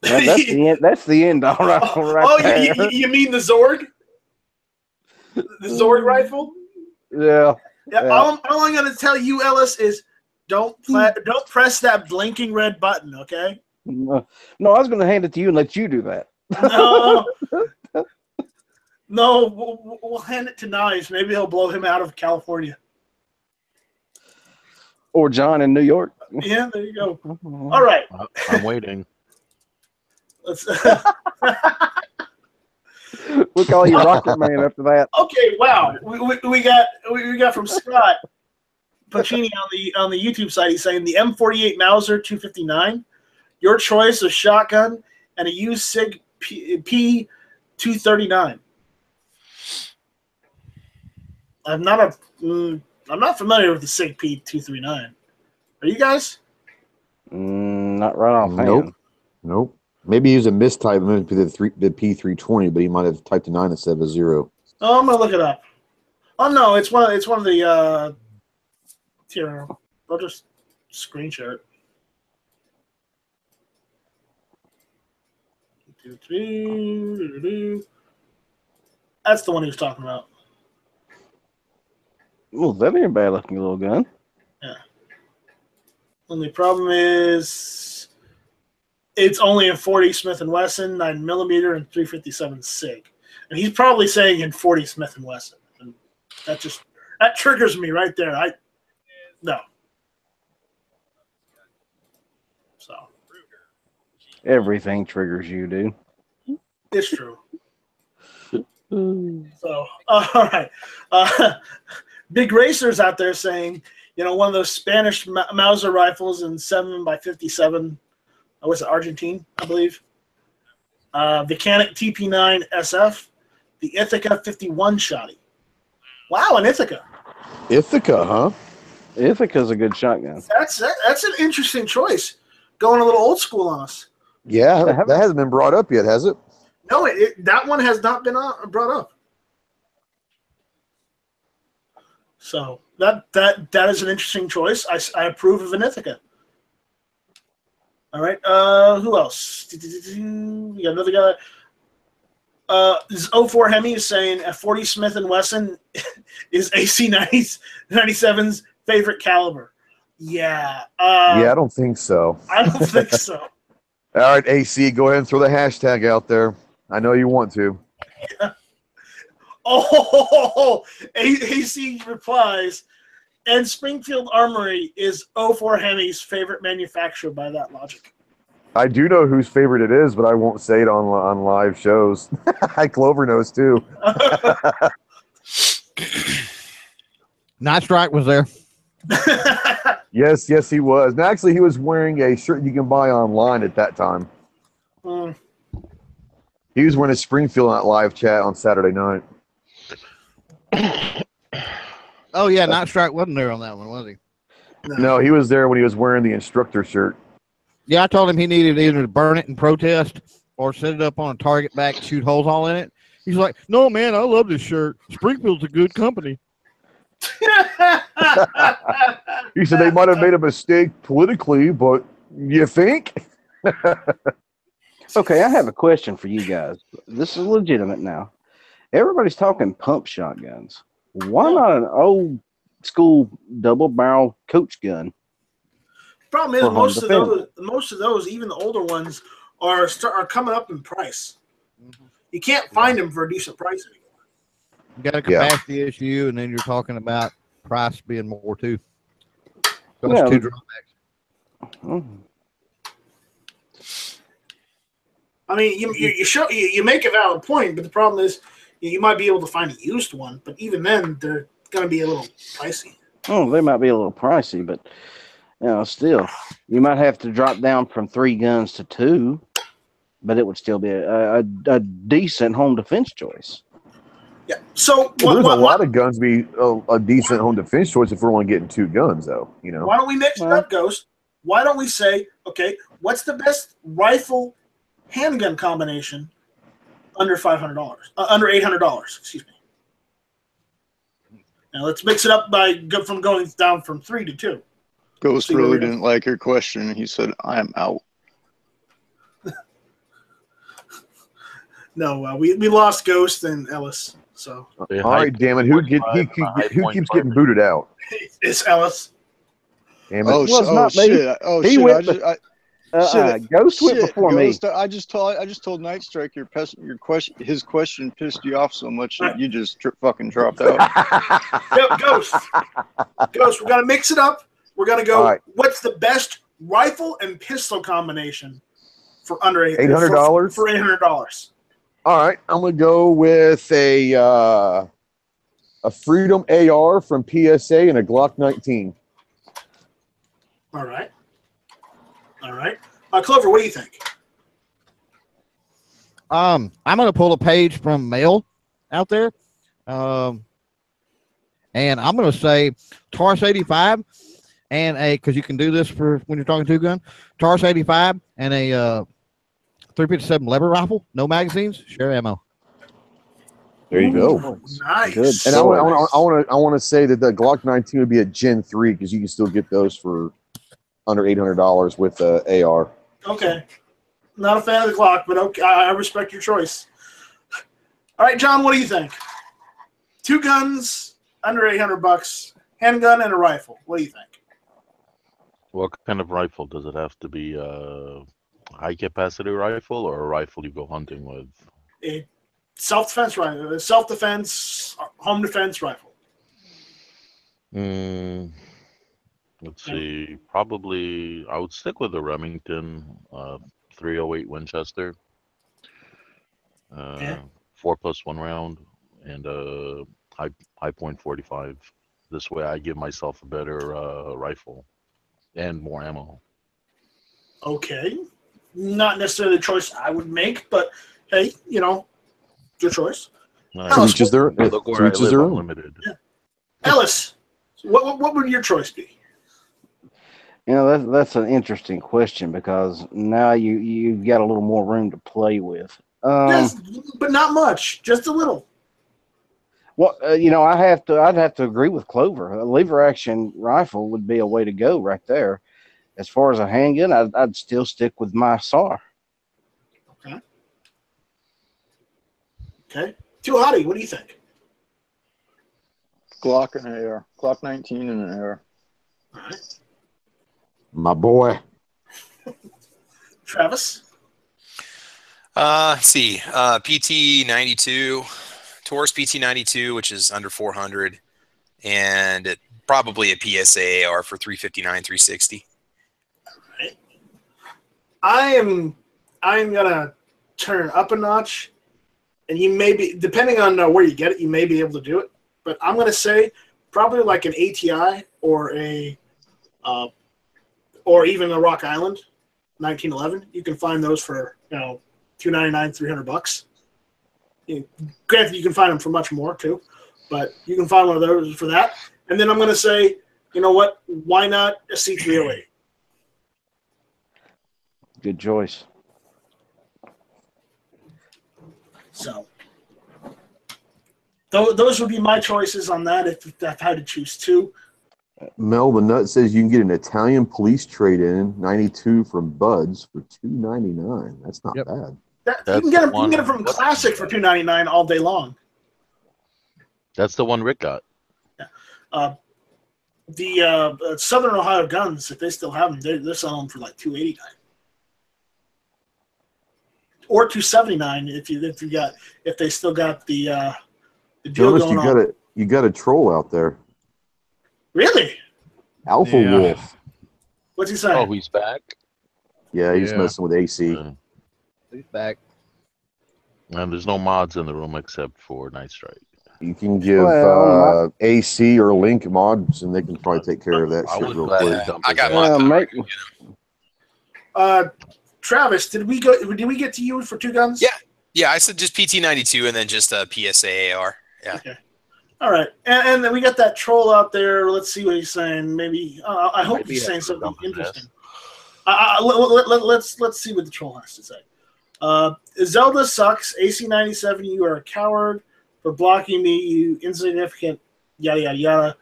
That's the end-all rifle right there. You mean the Zorg? The Zorg rifle? Yeah. All I'm going to tell you, Ellis, is don't press that blinking red button, okay? No, I was going to hand it to you and let you do that. No, we'll hand it to Knives. Maybe he'll blow him out of California. Or John in New York. Yeah, there you go. All right. I'm waiting. Let's. We'll call you Rocket Man after that. Okay. Wow. We got from Scott Pacini on the YouTube site. He's saying the M48 Mauser 259, your choice of shotgun, and a used Sig P239. I'm not familiar with the Sig P239. Are you guys? Not right off hand. Nope. Maybe he was a mistype. Maybe the P320, but he might have typed a 9 instead of a 0. Oh, I'm gonna look it up. Oh no, it's one of the. Here, I'll just screen share it. 2, 3. That's the one he was talking about. Well, that ain't a bad looking little gun. Yeah. Only problem is it's only in 40 Smith & Wesson, 9mm, and 357 SIG. And he's probably saying in 40 Smith & Wesson. And that triggers me right there. No. So. Everything triggers you, dude. It's true. So, all right. Big Racers out there saying, one of those Spanish Mauser rifles in 7x57. Was it Argentine, I believe? The Canik TP9 SF, the Ithaca 51 shotty. Wow, an Ithaca. Ithaca, huh? Ithaca's a good shotgun. That's an interesting choice. Going a little old school on us. Yeah, that hasn't been brought up yet, has it? No, that one has not been brought up. So that is an interesting choice. I approve of an Ithaca. All right. Who else? We got another guy. This 04 Hemi is saying a 40 Smith & Wesson is AC 97's favorite caliber. Yeah. I don't think so. I don't think so. All right, AC, go ahead and throw the hashtag out there. I know you want to. Yeah. Oh, AC replies, and Springfield Armory is 04 Hemi's favorite manufacturer by that logic. I do know whose favorite it is, but I won't say it on live shows. Clover knows too. Night Strike was there. Yes, he was. And actually, he was wearing a shirt you can buy online at that time. He was wearing a Springfield live chat on Saturday night. Oh, yeah, Night Strike wasn't there on that one, was he? No, he was there when he was wearing the instructor shirt. Yeah, I told him he needed either to burn it and protest or set it up on a target back and shoot holes all in it. He's like, no, man, I love this shirt. Springfield's a good company. He said they might have made a mistake politically, but you think? Okay, I have a question for you guys. This is legitimate now. Everybody's talking pump shotguns. Why not an old school double barrel coach gun? Problem is most of those, even the older ones, are coming up in price. You can't find them for a decent price anymore. You got a capacity issue, and then you're talking about price being more too. So that's two drawbacks. I mean, you make a valid point, but the problem is you might be able to find a used one, but even then they're going to be a little pricey. Oh, they might be a little pricey, but still, you might have to drop down from 3 guns to 2, but it would still be a decent home defense choice. Yeah. So there's a lot of guns be a decent home defense choice if we're only getting 2 guns, though. Why don't we mix it up, Ghost? Why don't we say, okay, what's the best rifle handgun combination under $500? Under $800? Excuse me. Now let's mix it up from going down from 3 to 2. Ghost really didn't like your question. He said, "I'm out." No, we lost Ghost and Ellis. So all right, damn it, who keeps getting booted out? It's Ellis. Damn it. Oh, not me. Shit! Oh, he shit! went. Ghost went before Ghost, me. I just told Night Strike his question pissed you off so much that you just fucking dropped out. Ghost, we got to mix it up. We're gonna go. All right. What's the best rifle and pistol combination for under $800? For $800. All right, I'm gonna go with a Freedom AR from PSA and a Glock 19. All right. Clover, what do you think? I'm gonna pull a page from Mail out there, and I'm gonna say Taurus 85 and because you can do this for when you're talking two gun, Taurus 85 and a 357 lever rifle, no magazines, share ammo. There you go. Nice. Good. And I want to say that the Glock 19 would be a Gen 3 because you can still get those for under $800 with AR. Okay. Not a fan of the Glock, but okay, I respect your choice. All right, John, what do you think? Two guns, under $800, handgun and a rifle. What do you think? What kind of rifle? Does it have to be a high-capacity rifle or a rifle you go hunting with? A self-defense rifle, self-defense, home defense rifle. Let's see. Probably, I would stick with the Remington 308 Winchester. 4+1 round and a high point 45. This way, I give myself a better rifle and more ammo. Okay. Not necessarily the choice I would make, but hey, your choice. To each is their own. Limited. Yeah. Ellis, what would your choice be? That's an interesting question because now you've got a little more room to play with. Yes, but not much, just a little. Well, I'd have to agree with Clover. A lever action rifle would be a way to go right there. As far as a handgun, I'd still stick with my SAR. Okay. Too Hottie, what do you think? Glock and AR. Glock 19 and an AR. All right. My boy. Travis? Let's see. PT92, Taurus PT92, which is under 400, and probably a PSA AR for 359, 360. All right. I'm gonna turn up a notch, and you may be, depending on where you get it, you may be able to do it. But I'm gonna say probably like an ATI or or even a Rock Island 1911. You can find those for $299, $300. Granted, you can find them for much more too, but you can find one of those for that. And then I'm going to say, you know what? Why not a C308? Good choice. So those would be my choices on that if I had to choose two. Mel the Nut says you can get an Italian police trade-in 92 from Buds for $299. That's not bad. You can get it from Classic for $299 all day That's the one Rick got. Yeah. The Southern Ohio Guns, if they still have them, they're selling them for like $289 or $279 if they still got the deal Jonas, going on. You got a troll out there. Really? Alpha Wolf. What's he saying? Oh, he's back? Yeah, he's messing with AC. He's back. And there's no mods in the room except for Night Strike. You can give AC or Link mods, and they can probably take care of that shit real quick. I got mine. Travis, did we get to you for two guns? Yeah. I said just PT92 and then just a PSA AR. Yeah. Okay. All right, and then we got that troll out there. Let's see what he's saying. Maybe I hope he's saying something interesting. Let's see what the troll has to say. Zelda sucks. AC97, you are a coward for blocking me. You insignificant. Yada yada yada.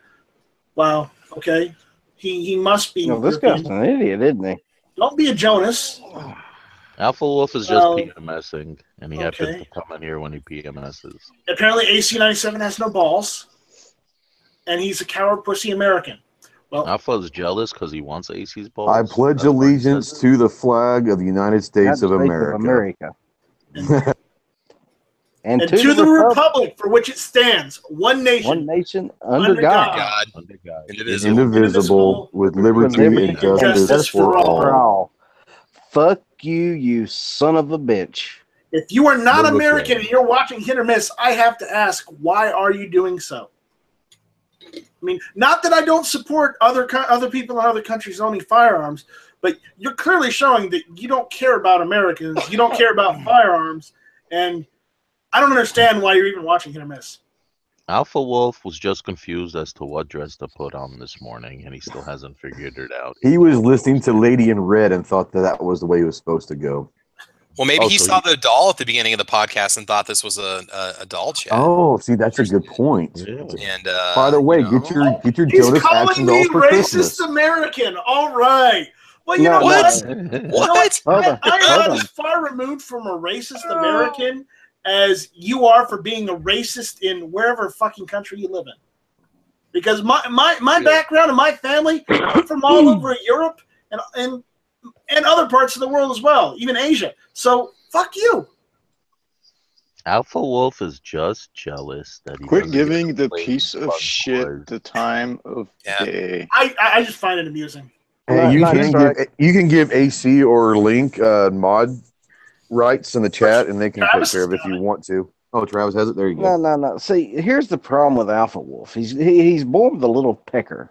Wow. Okay. He must be. No, this guy's an idiot, isn't he? Don't be a Jonas. Alpha Wolf is just PMSing, and he happens to come in here when he PMSs. Apparently, AC97 has no balls, and he's a coward pussy American. Well, Alpha is jealous because he wants AC's balls. I pledge allegiance to the flag of the United States of America. And to the republic for which it stands, one nation. One nation under God. Under God. indivisible, with liberty and justice for all. Fuck you, you son of a bitch. If you are not American and you're watching Hit or Miss, I have to ask, why are you doing so? I mean, not that I don't support other people in other countries owning firearms, but you're clearly showing that you don't care about Americans, you don't care about firearms, and I don't understand why you're even watching Hit or Miss. Alpha Wolf was just confused as to what dress to put on this morning, and he still hasn't figured it out. He was listening to Lady in Red and thought that was the way he was supposed to go. Well, maybe he saw the doll at the beginning of the podcast and thought this was a doll chat. Oh, see, that's a good point. Yeah. And by the way, get your Jonas Action dolls for Christmas. Racist American. All right. Well, you know what? I am as far removed from a racist American as you are for being a racist in wherever fucking country you live in. Because my background and my family, I'm from all over Europe and other parts of the world as well, even Asia. So fuck you. Alpha Wolf is just jealous that he quit giving the piece of shit the time of day. I just find it amusing. Hey, you can give AC or Link mod rights in the chat, and they can take care of it if you want to. Oh, Travis has it. There you go. No. See, here's the problem with Alpha Wolf. He's born with a little pecker.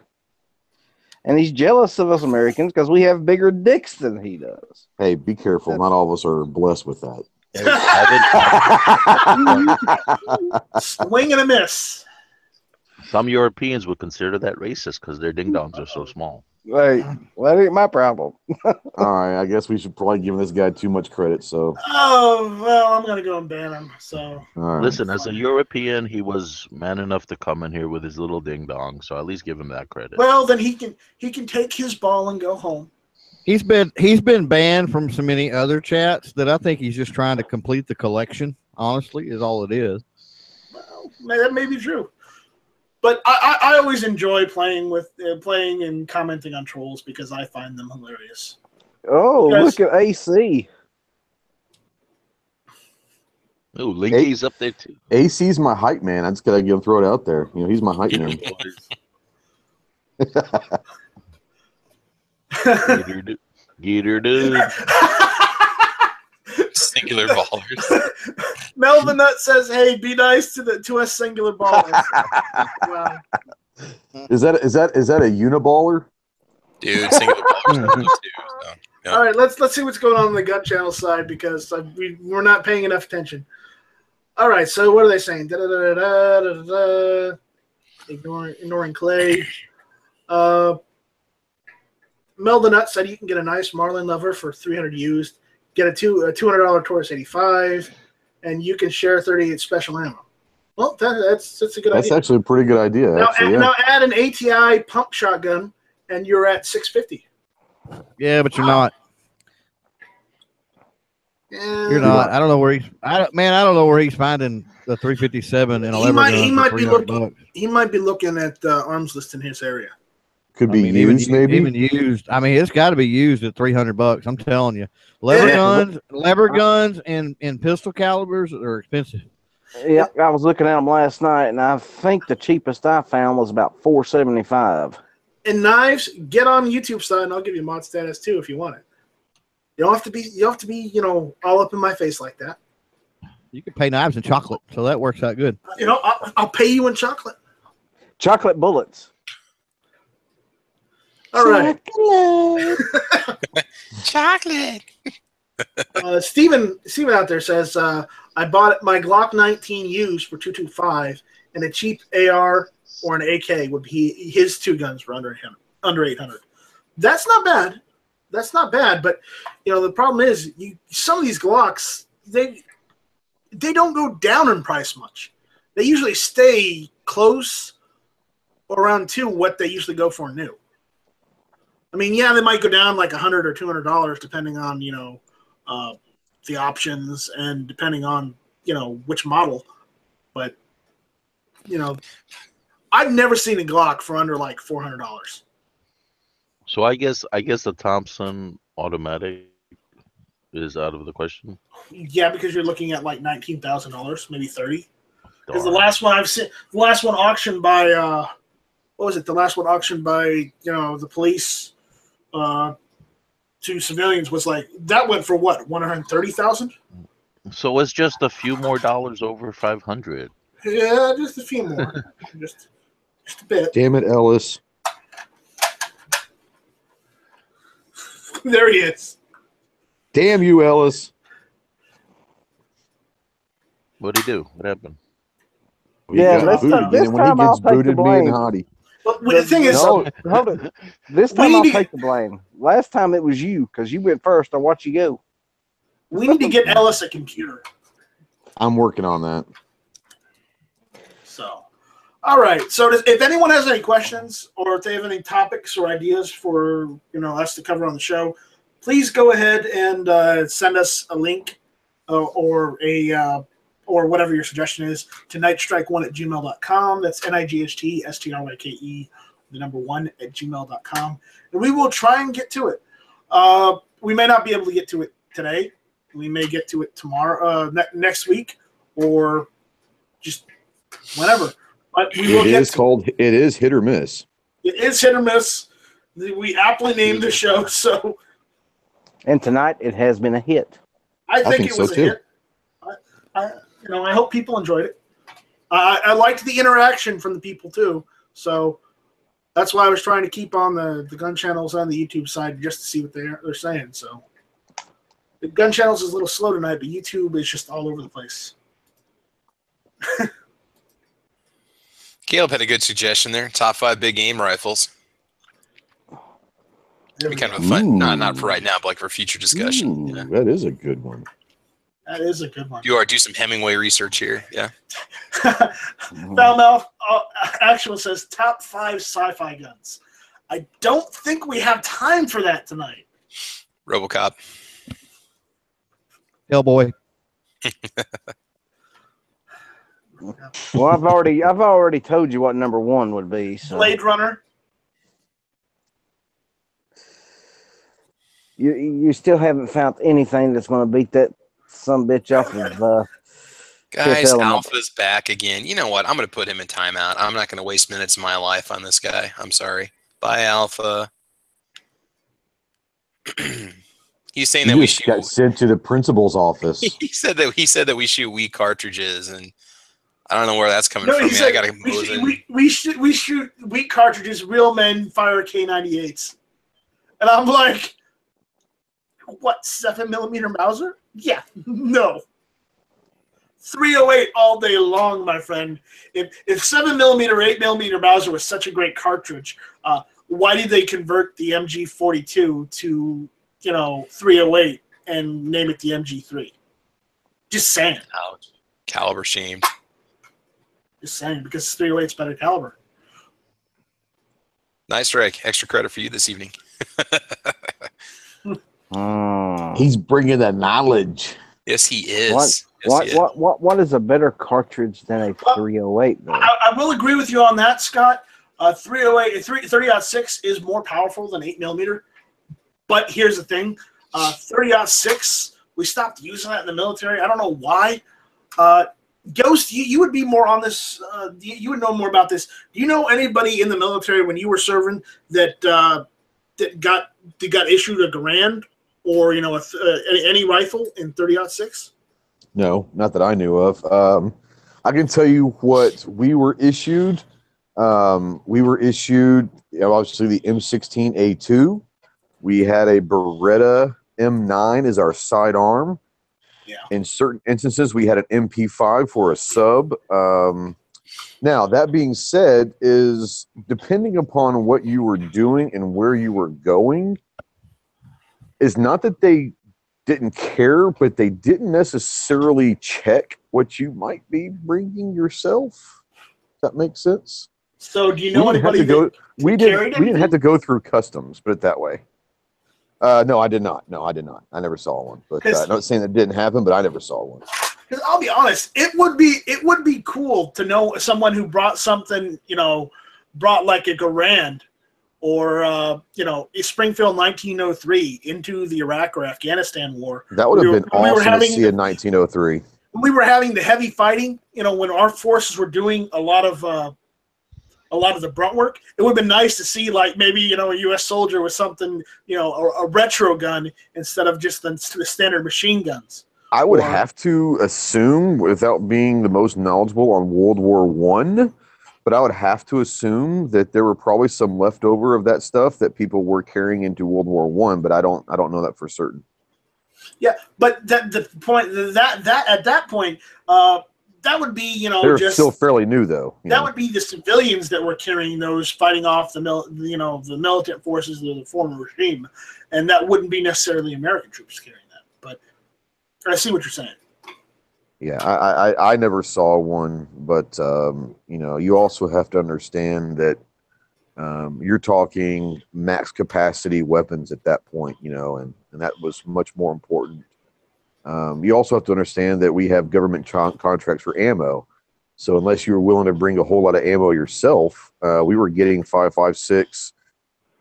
And he's jealous of us Americans because we have bigger dicks than he does. Hey, be careful. Not all of us are blessed with that. Swing and a miss. Some Europeans would consider that racist because their ding-dongs are so small. Right. Well, that ain't my problem. All right. I guess we should probably give this guy too much credit. So. Oh, well, I'm going to go and ban him. So. Right. Listen, as a European, he was man enough to come in here with his little ding-dong. So at least give him that credit. Well, then he can take his ball and go home. He's been banned from so many other chats that I think he's just trying to complete the collection. Honestly, is all it is. Well, that may be true. But I always enjoy playing and commenting on trolls because I find them hilarious. Oh, look at AC. Oh, Linky's up there too. AC's my hype man. I just gotta throw it out there. You know, he's my hype man. Get her, dude. Singular ballers. Melvin Nut says, "Hey, be nice to us singular ballers." Wow. Is that a uniballer? Dude, singular ballers too. So, yeah. All right, let's see what's going on the Gun Channel side because we're not paying enough attention. All right, so what are they saying? Ignoring Clay. Mel the Nut said you can get a nice Marlin lever for 300 used, get a $200 Taurus 85, and you can share 38 special ammo. Well, that's a good idea. That's actually a pretty good idea. Now add an ATI pump shotgun, and you're at 650. Yeah, but you're not. You're not. I don't know where he's. I don't know where he's finding the 357 and 11. He might be looking at the arms list in his area. Could be used, maybe. Even used. I mean, it's got to be used at $300. I'm telling you, lever guns, and pistol calibers are expensive. Yeah, I was looking at them last night, and I think the cheapest I found was about $475. And knives, get on the YouTube side, and I'll give you mod status too if you want it. You don't have to be, all up in my face like that. You can pay knives in chocolate, so that works out good. I'll pay you in chocolate. Chocolate bullets. All right. Chocolate. Steven out there says, I bought my Glock 19 used for $225, and a cheap AR or an AK would be his two guns for under $800. That's not bad. But the problem is some of these Glocks they don't go down in price much. They usually stay close or around to what they usually go for new. I mean, yeah, they might go down like $100 or $200 depending on the options and depending on which model. But I've never seen a Glock for under like $400. So I guess the Thompson automatic is out of the question. Yeah, because you're looking at like $19,000, maybe $30,000. Because the last one auctioned by what was it? The last one auctioned by the police to civilians was like that went for what, 130,000? So it's just a few more dollars over 500. Yeah, just a few more, just a bit. Damn it, Ellis. There he is. Damn you, Ellis. What'd he do? What happened? Yeah, He got booted, this and when time he I'll gets take the booted, me and blame. Hottie. But the thing is, No. Hold it. This time We I'll need to take the blame. Last time it was you because you went first. I watched you go. we need to get Ellis a computer. I'm working on that. So, all right. So, if anyone has any questions or if they have any topics or ideas for us to cover on the show, please go ahead and send us a link or or whatever your suggestion is to nightstrike1@gmail.com. That's NIGHTSTRYKE, the number 1@gmail.com, and we will try and get to it. We may not be able to get to it today. We may get to it tomorrow, next week, or just whenever. But we will. It is hit or miss. It is hit or miss. We aptly named the show, so. And tonight it has been a hit. I think it was a hit. I hope people enjoyed it. I liked the interaction from the people too, so that's why I was trying to keep on the gun channels on the YouTube side just to see what they're saying. So the gun channels is a little slow tonight, but YouTube is just all over the place. Caleb had a good suggestion there. Top 5 big game rifles. It'd be kind of a fun, not for right now, but like for future discussion. Ooh, that is a good one. That is a good one. Do some Hemingway research here. Yeah. Foulmouth Actual says top 5 sci-fi guns. I don't think we have time for that tonight. RoboCop. Hellboy. Well, I've already told you what number 1 would be. So. Blade Runner. You still haven't found anything that's going to beat that some bitch off of. Guys, Alpha's back again. You know what? I'm going to put him in timeout. I'm not going to waste minutes of my life on this guy. I'm sorry. Bye, Alpha. He's saying that we shoot. Got sent to the principal's office. He said that we shoot weak cartridges, and I don't know where that's coming from. Said, I got to we shoot weak cartridges. Real men fire K98s, and I'm like, what, 7mm Mauser? Yeah, no. 308 all day long, my friend. If 7mm or 8mm Mauser was such a great cartridge, why did they convert the MG42 to 308 and name it the MG3? Just saying. Ouch. Caliber shamed. Just saying, because 308's better caliber. Nice strike. Extra credit for you this evening. He's bringing the knowledge. Yes, he is. What is a better cartridge than a 308? Though? I will agree with you on that, Scott. 30-06 is more powerful than 8mm. But here's the thing. 30-06, we stopped using that in the military. I don't know why. Ghost, you would be more on this. You would know more about this. Do you know anybody in the military when you were serving that got issued a Garand or any rifle in 30-06? No, not that I knew of. I can tell you what we were issued. We were issued, obviously, the M16A2. We had a Beretta M9 as our sidearm. Yeah. In certain instances, we had an MP5 for a sub. Now, that being said, is depending upon what you were doing and where you were going, is not that they didn't care, but they didn't necessarily check what you might be bringing yourself. Does that make sense? So, do you know anybody we didn't have to go through customs, put it that way. No, I did not. I never saw one. But I'm not saying that didn't happen, but I never saw one. Because I'll be honest, it would be cool to know someone who brought something, brought like a Garand or a Springfield 1903 into the Iraq or Afghanistan war. That would have been awesome to see in 1903. We were having the heavy fighting, when our forces were doing a lot of a lot of the brunt work. It would have been nice to see, like, maybe, a U.S. soldier with something, a retro gun instead of just the standard machine guns. I would have to assume, without being the most knowledgeable on World War I, but I would have to assume that there were probably some leftover of that stuff that people were carrying into World War I, but I don't know that for certain. Yeah, but the point that at that point, that would be they're just still fairly new though. That would be the civilians that were carrying those, fighting off the militant forces of the former regime, and that wouldn't be necessarily American troops carrying that. But I see what you're saying. Yeah, I never saw one, but you also have to understand that you're talking max capacity weapons at that point, and that was much more important. You also have to understand that we have government contracts for ammo, so unless you were willing to bring a whole lot of ammo yourself, we were getting 5.56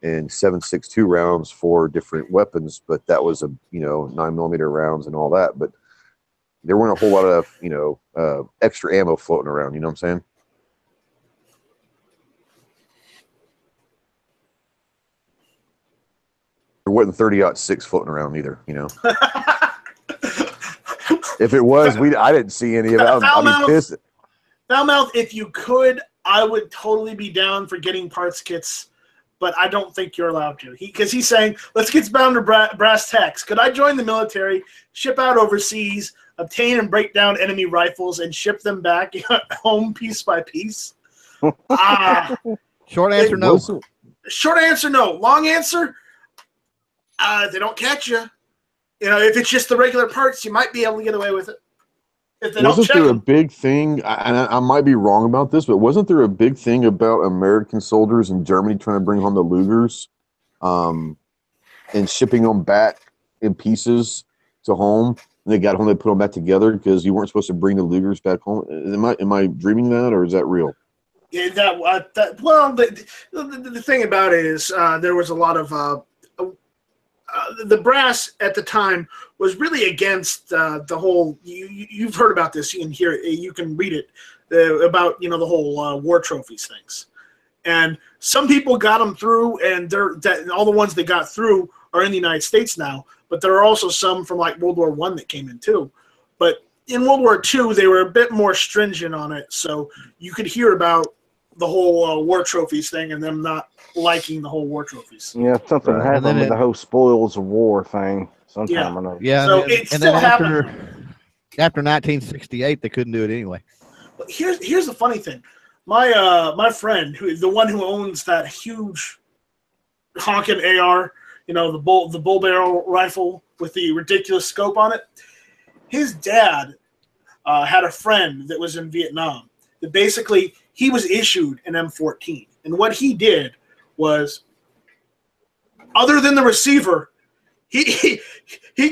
and 7.62 rounds for different weapons, but that was 9mm rounds and all that, but there weren't a whole lot of, extra ammo floating around. You know what I'm saying? There wasn't 30-06 floating around either. If it was, I didn't see any of that. I'd be pissed. Foulmouth, if you could, I would totally be down for getting parts kits, but I don't think you're allowed to. Because he's saying, let's get down to brass tacks. Could I join the military, ship out overseas, obtain and break down enemy rifles, and ship them back home piece by piece? Short answer, no. Short answer, no. Long answer, they don't catch you. If it's just the regular parts, you might be able to get away with it. If they wasn't don't check there them. a big thing, and I might be wrong about this, but wasn't there a big thing about American soldiers in Germany trying to bring home the Lugers and shipping them back in pieces to home? And they got home, they put them back together because you weren't supposed to bring the Lugers back home. Am I dreaming that, or is that real? Yeah, the thing about it is there was a lot of the brass at the time was really against the whole. You've heard about this. You can hear it. You can read it about the whole war trophies things. And some people got them through, and all the ones that got through are in the United States now. But there are also some from like World War I that came in too. But in World War II, they were a bit more stringent on it, so you could hear about the whole war trophies thing and them not liking the whole war trophies. Yeah, something happened with the whole spoils of war thing sometime or another. Yeah, so it still happened. After 1968, they couldn't do it anyway. But here's the funny thing. My friend, the one who owns that huge honking AR, the bull barrel rifle with the ridiculous scope on it, his dad had a friend that was in Vietnam. That basically he was issued an M14, and what he did was, other than the receiver, he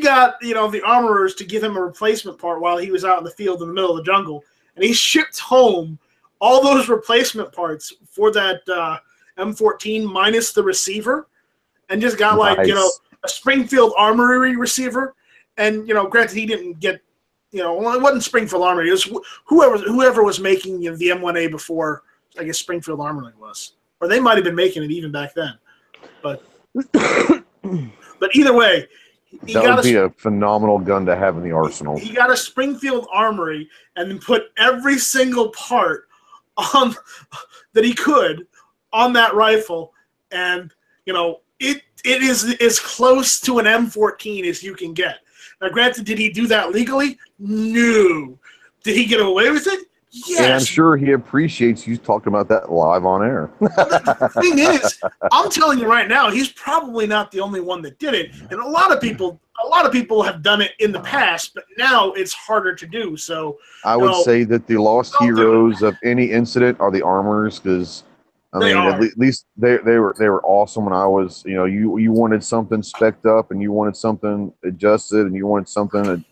got the armorers to give him a replacement part while he was out in the field in the middle of the jungle, and he shipped home all those replacement parts for that M14 minus the receiver, and just got a Springfield Armory receiver. And granted, he didn't get it wasn't Springfield Armory. It was whoever was making the M1A before, I guess Springfield Armory was, or they might have been making it even back then. But either way, that would be a phenomenal gun to have in the arsenal. He got a Springfield Armory and then put every single part on that he could on that rifle, and it is as close to an M14 as you can get. Now, granted, did he do that legally? No. Did he get away with it? Yes. And I'm sure he appreciates you talking about that live on air. The thing is, I'm telling you right now, he's probably not the only one that did it. And a lot of people have done it in the past, but now it's harder to do. So I would say that the lost heroes of any incident are the armors, because at least they were awesome when I was, you wanted something spec'd up and you wanted something adjusted and you wanted something,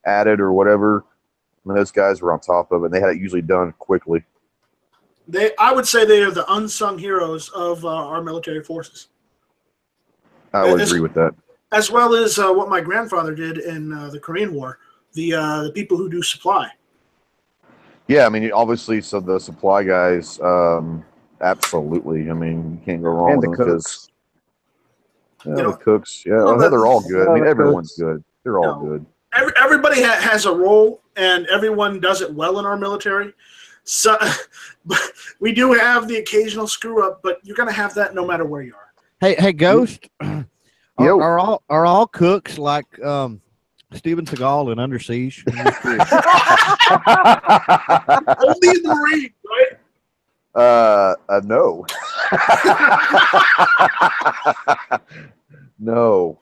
added or whatever. I mean, those guys were on top of it, and they had it usually done quickly. I would say they are the unsung heroes of our military forces. I would agree with that. As well as what my grandfather did in the Korean War, the people who do supply. Yeah, I mean, obviously, so the supply guys, Absolutely. I mean, you can't go wrong And with the them cooks. because You know, the cooks. Yeah, well, they're all good. I mean, the everyone's cooks. good. They're all No. good. Everybody has a role, and everyone does it well in our military. So we do have the occasional screw up, but you're going to have that no matter where you are. Hey, Ghost. Yo. Are all cooks like Steven Seagal in Under Siege? Only in the Marines, right? No. No.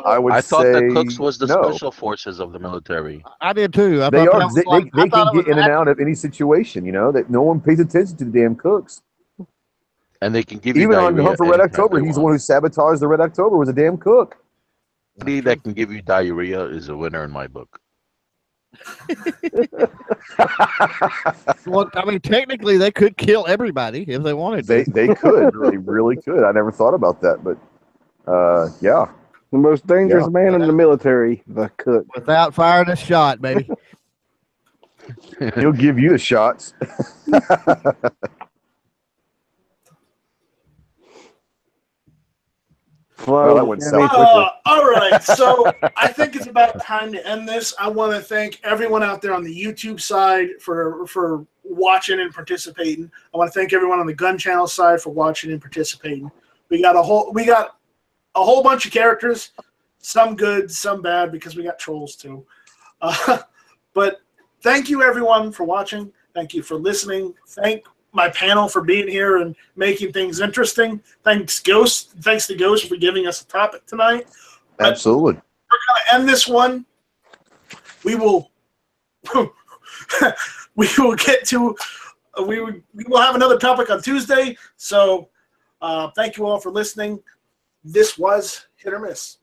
I thought say the cooks was the no. special forces of the military. I did too. I They thought are. that was like, They I thought can it was get in and acting. out of any situation. You know that no one pays attention to the damn cooks. And they can give you Even on diarrhea Hunt for Red anytime October, they he's the want. one who sabotaged the Red October. Was a damn cook. Anybody that can give you diarrhea is a winner in my book. Well, I mean, technically, they could kill everybody if they wanted to. They could. They really could. I never thought about that, but yeah. The most dangerous man in the military, the cook. Without firing a shot, baby. He'll give you the shots. Well, that went south quickly. All right, so I think it's about time to end this. I want to thank everyone out there on the YouTube side for watching and participating. I want to thank everyone on the Gun Channel side for watching and participating. We got a whole bunch of characters, some good, some bad, because we got trolls too. But thank you everyone for watching. Thank you for listening. Thank my panel for being here and making things interesting. Thanks to Ghost for giving us a topic tonight. Absolutely. We're going to end this one. We will we will have another topic on Tuesday. So thank you all for listening. This was Hit or Miss.